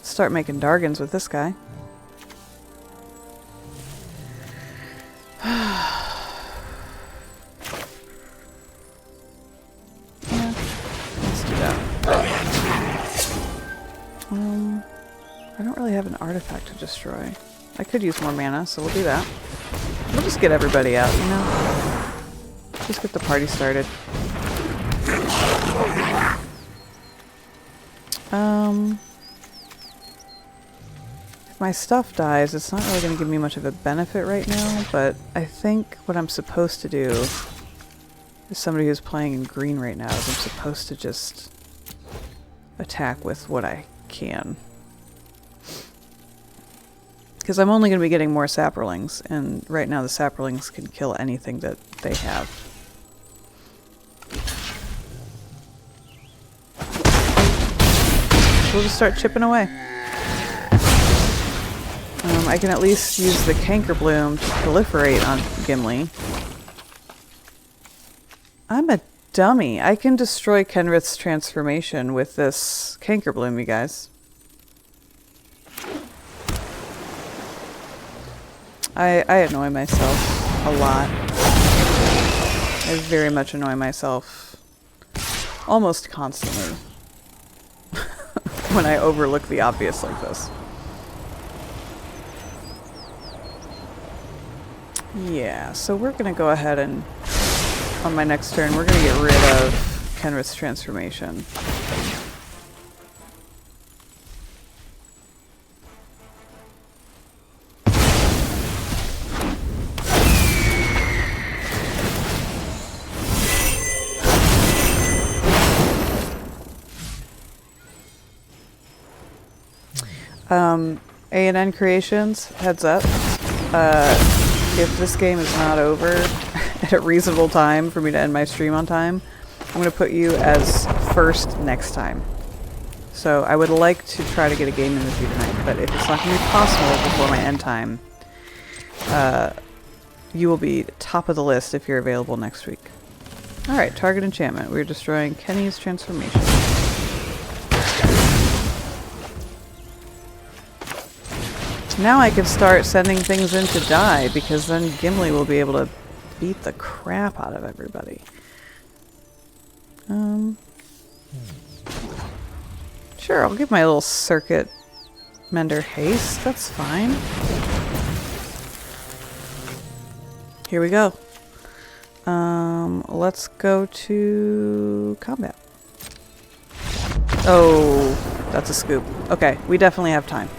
start making Dargans with this guy. Yeah, let's do that. I don't really have an artifact to destroy. I could use more mana, so we'll do that. We'll just get everybody out, you know? Just get the party started. If my stuff dies, it's not really going to give me much of a benefit right now, but I think what I'm supposed to do, as somebody who's playing in green right now, is I'm supposed to just attack with what I can. Because I'm only going to be getting more saprolings, and right now the saprolings can kill anything that they have. We'll just start chipping away. I can at least use the Canker Bloom to proliferate on Gimli. I'm a dummy. I can destroy Kenrith's transformation with this Canker Bloom, you guys. I annoy myself a lot. I very much annoy myself almost constantly when I overlook the obvious like this. Yeah, so we're going to go ahead and, on my next turn, we're going to get rid of Kenrith's transformation. A&N Creations, heads up. If this game is not over at a reasonable time for me to end my stream on time, I'm going to put you as first next time. So I would like to try to get a game in with you tonight, but if it's not going to be possible before my end time, you will be top of the list if you're available next week. Alright, target enchantment. We're destroying Kenny's transformation. Now I can start sending things in to die, because then Gimli will be able to beat the crap out of everybody. Sure, I'll give my little circuit mender haste. That's fine. Here we go. Let's go to combat. Oh, that's a scoop. Okay, we definitely have time.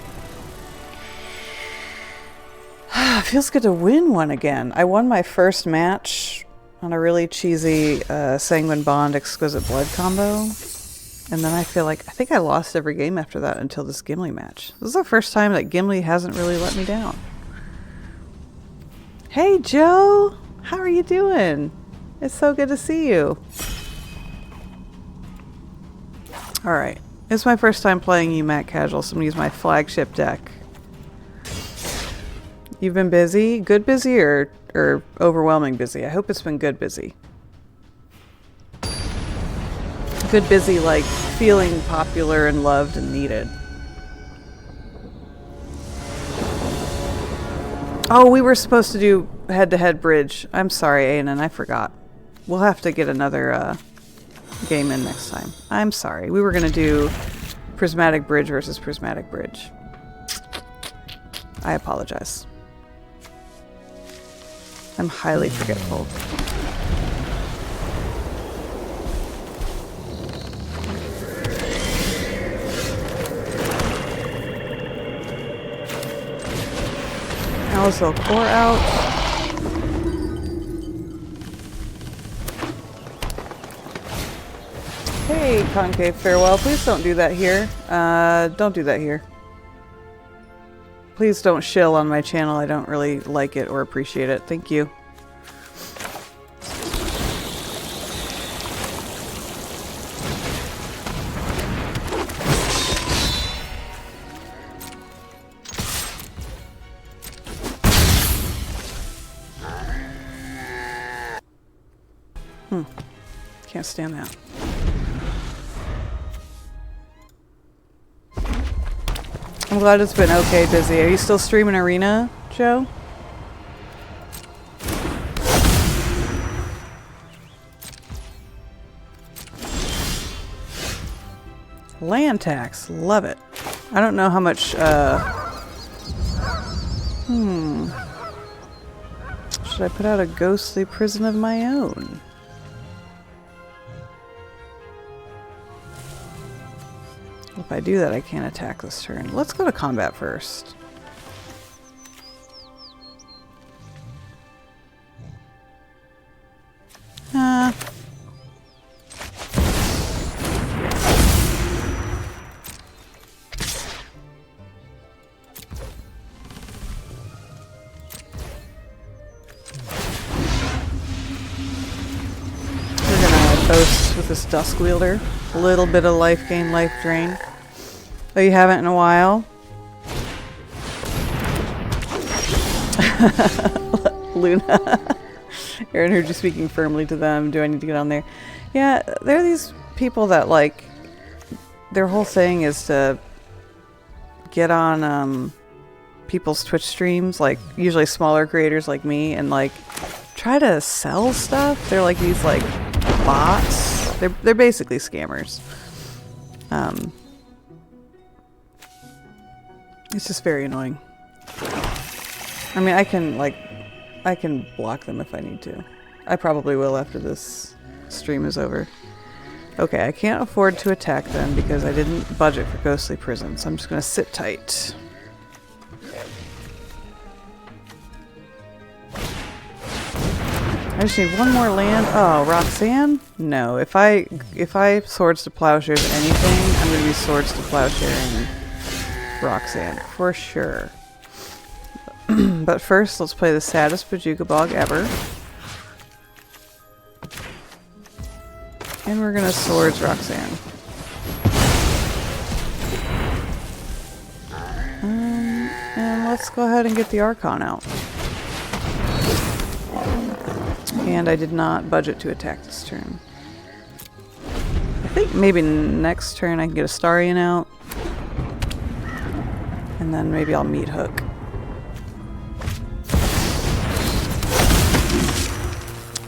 Feels good to win one again. I won my first match on a really cheesy Sanguine Bond Exquisite Blood combo. And then I think I lost every game after that until this Gimli match. This is the first time that Gimli hasn't really let me down. Hey Joe! How are you doing? It's so good to see you. Alright. It's my first time playing UMAC Casual, so I'm going to use my flagship deck. You've been busy? Good busy or overwhelming busy? I hope it's been good busy. Good busy, like feeling popular and loved and needed. Oh, we were supposed to do head-to-head bridge. I'm sorry, Aiden, I forgot. We'll have to get another game in next time. I'm sorry. We were going to do Prismatic Bridge versus Prismatic Bridge. I apologize. I'm highly forgetful. Also, core out. Hey, Concave Farewell. Please don't do that here. Don't do that here. Please don't shill on my channel. I don't really like it or appreciate it. Thank you. Can't stand that. I'm glad it's been okay busy. Are you still streaming Arena, Joe? Land tax. Love it. I don't know how much, Should I put out a ghostly prison of my own? If I do that, I can't attack this turn. Let's go to combat first. We're gonna boast with this Dusk Wielder. A little bit of life gain, life drain. Oh, you haven't in a while? Luna. Aaron heard you speaking firmly to them. Do I need to get on there? Yeah, there are these people that, like, their whole thing is to get on people's Twitch streams, like, usually smaller creators like me, and, like, try to sell stuff. They're like these, like, bots. They're basically scammers. It's just very annoying. I mean, I can block them if I need to. I probably will after this stream is over. Okay, I can't afford to attack them because I didn't budget for Ghostly Prison, so I'm just gonna sit tight. I just need one more land. Oh, Roxanne? No, if I Swords to Plowshares anything, I'm gonna be Swords to Plowsharing Roxanne, for sure. But first, let's play the saddest Bajuga Bog ever. And we're gonna Swords Roxanne. let's go ahead and get the Archon out. And I did not budget to attack this turn. I think maybe next turn I can get Astarion out. And then maybe I'll meat hook.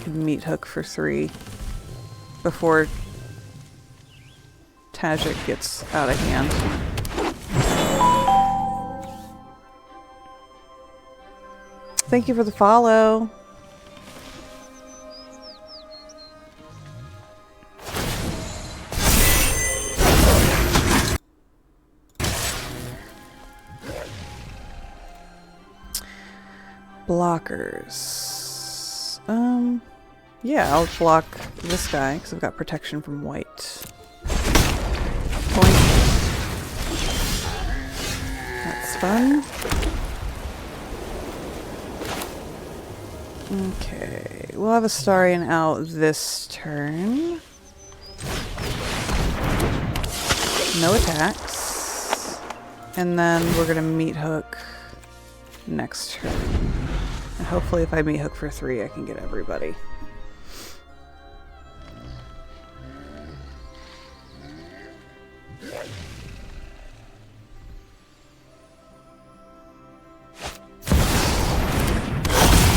Meat hook for 3 before Tajik gets out of hand. Thank you for the follow. Blockers. Yeah, I'll block this guy because I've got protection from white. Point. That's fun. Okay, we'll have Astarion out this turn. No attacks. And then we're gonna meat hook next turn. And hopefully if I meat hook for 3, I can get everybody.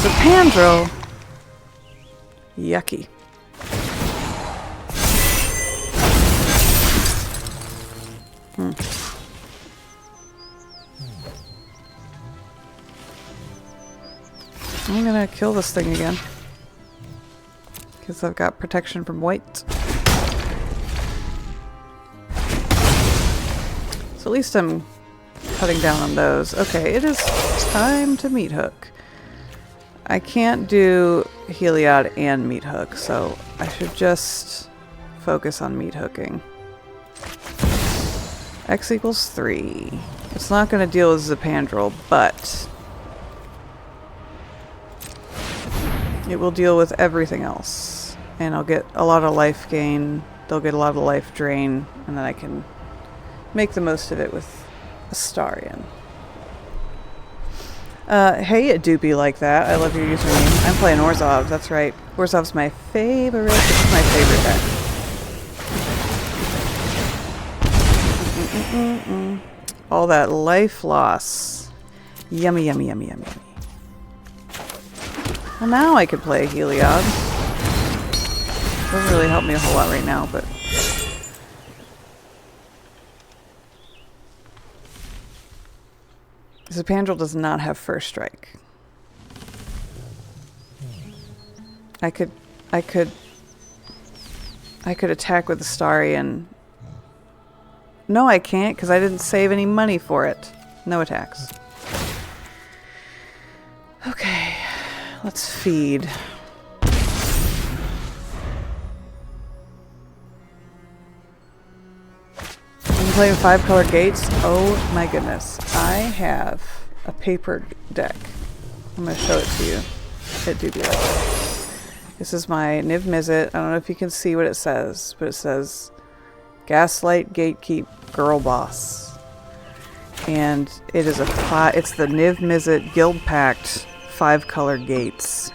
Zapandrel. Yucky. I'm gonna kill this thing again. Because I've got protection from white. So at least I'm cutting down on those. Okay, it is time to meat hook. I can't do Heliod and meat hook, so I should just focus on meat hooking. X equals 3. It's not going to deal with Zapandrel, but it will deal with everything else. And I'll get a lot of life gain, they'll get a lot of life drain, and then I can make the most of it with Astarion. Hey, it do be like that. I love your username. I'm playing Orzhov, that's right. Orzhov's my favorite. This is my favorite deck. All that life loss. Yummy, yummy, yummy, yummy, yummy. Well, now I can play Heliod. Doesn't really help me a whole lot right now, but... Zapandrel does not have first strike. I could attack with Astarion. No, I can't because I didn't save any money for it. No attacks. Okay, let's feed. I'm playing 5-color gates. Oh my goodness. I have a paper deck. I'm going to show it to you. It do be like that. This is my Niv Mizzet. I don't know if you can see what it says, but it says Gaslight Gatekeep Girl Boss. And it is it's the Niv Mizzet Guild Pact 5-color gates.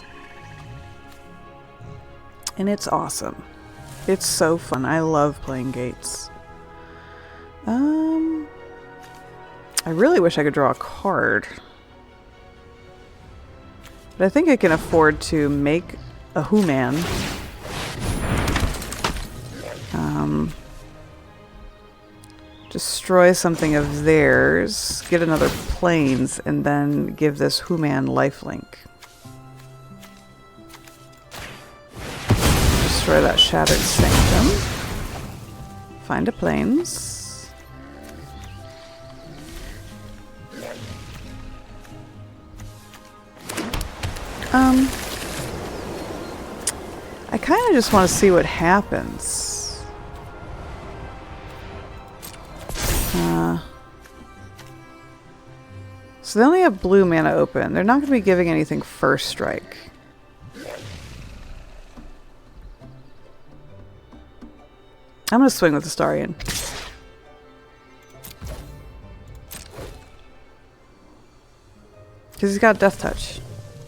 And it's awesome. It's so fun. I love playing gates. I really wish I could draw a card. But I think I can afford to make a Human. Destroy something of theirs, get another Plains, and then give this Human lifelink. Destroy that Shattered Sanctum. Find a Plains. I kind of just want to see what happens. So they only have blue mana open. They're not going to be giving anything first strike. I'm going to swing with Astarion. Because he's got Death Touch.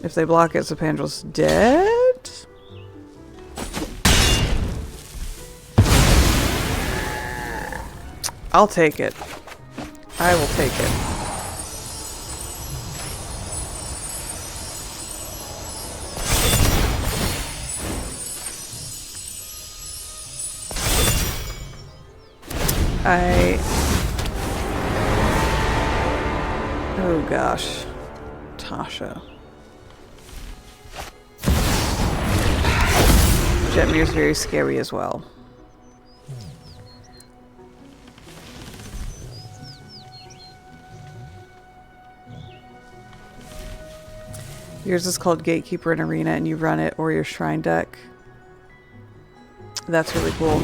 If they block it, Zapandrel's dead? I'll take it. I will take it. Oh gosh. Tasha. Jetmir's very scary as well. Yours is called Gatekeeper and Arena, and you run it or your Shrine deck. That's really cool.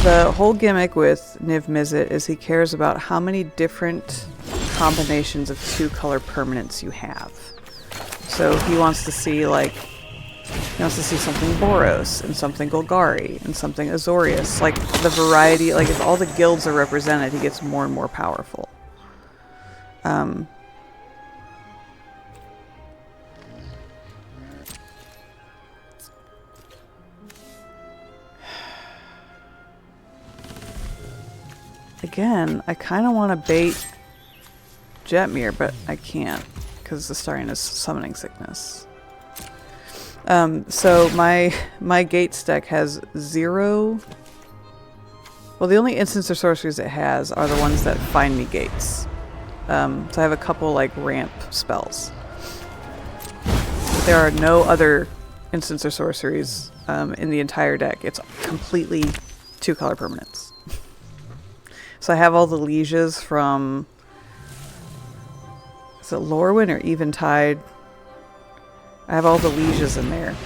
The whole gimmick with Niv Mizzet is he cares about how many different combinations of 2-color permanents you have. So he wants to see, like, he wants to see something Boros, and something Golgari, and something Azorius. Like, the variety, like, if all the guilds are represented, he gets more and more powerful. Again, I kind of want to bait Jetmir, but I can't because Astarion is summoning sickness. So my Gates deck has 0. Well, the only instants or sorceries it has are the ones that find me gates. So I have a couple like ramp spells. But there are no other instants or sorceries in the entire deck. It's completely 2-color permanents. So I have all the lieges from, is it Lorwyn or Eventide? I have all the lieges in there.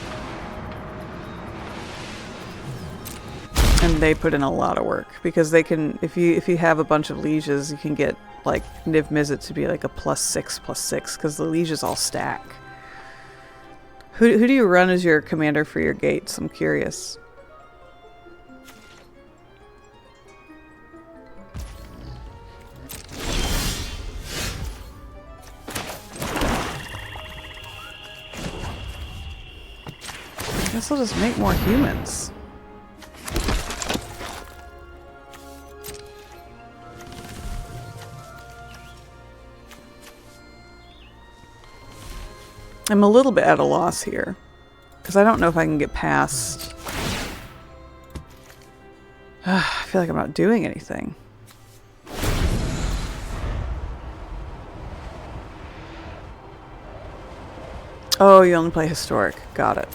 And they put in a lot of work because they can, if you have a bunch of lieges, you can get like Niv Mizzet to be like a +6/+6 because the lieges all stack. Who do you run as your commander for your gates? I'm curious. I guess I'll just make more humans. I'm a little bit at a loss here, because I don't know if I can get past... I feel like I'm not doing anything. Oh, you only play Historic. Got it.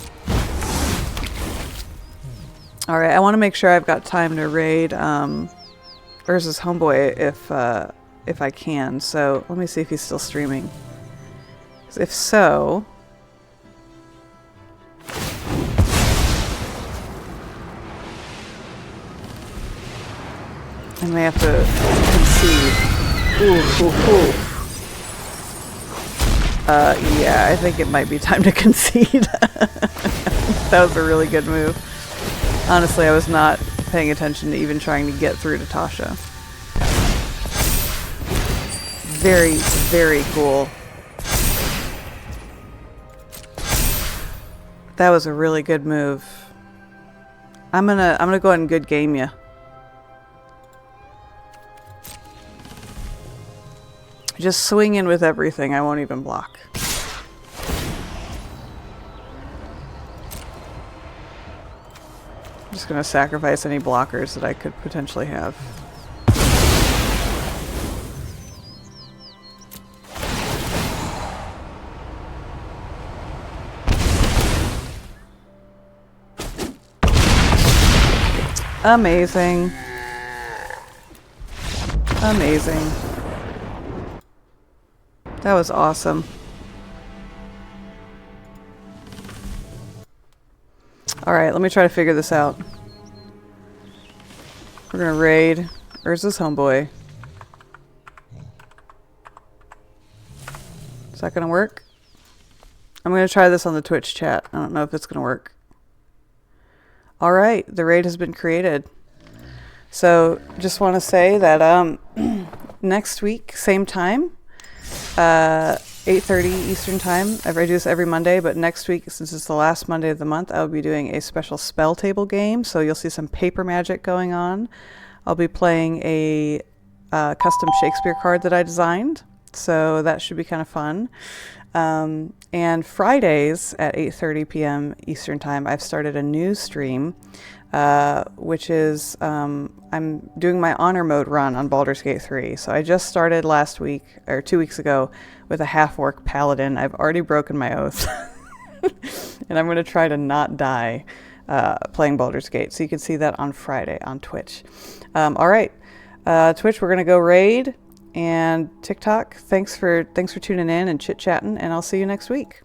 Alright, I want to make sure I've got time to raid Urza's Homeboy if I can. So let me see if he's still streaming. If so... I may have to concede. Ooh. Yeah, I think it might be time to concede. That was a really good move. Honestly, I was not paying attention to even trying to get through to Tasha. Very, very cool. That was a really good move. I'm gonna go ahead and good game ya. Just swing in with everything. I won't even block. I'm just gonna sacrifice any blockers that I could potentially have. Amazing. Amazing. That was awesome. Alright, let me try to figure this out. We're gonna raid Urza's Homeboy. Is that gonna work? I'm gonna try this on the Twitch chat. I don't know if it's gonna work. Alright, the raid has been created. So, just want to say that next week, same time, 8:30 Eastern Time. I do this every Monday, but next week, since it's the last Monday of the month, I'll be doing a special spell table game, so you'll see some paper magic going on. I'll be playing a custom Shakespeare card that I designed, so that should be kind of fun. And Fridays at 8:30 p.m. Eastern Time, I've started a new stream, which is I'm doing my honor mode run on Baldur's Gate 3. So I just started last week, or 2 weeks ago, with a half-orc paladin. I've already broken my oath, and I'm going to try to not die playing Baldur's Gate. So you can see that on Friday on Twitch. All right, Twitch, we're going to go raid. And TikTok, thanks for tuning in and chit-chatting, and I'll see you next week.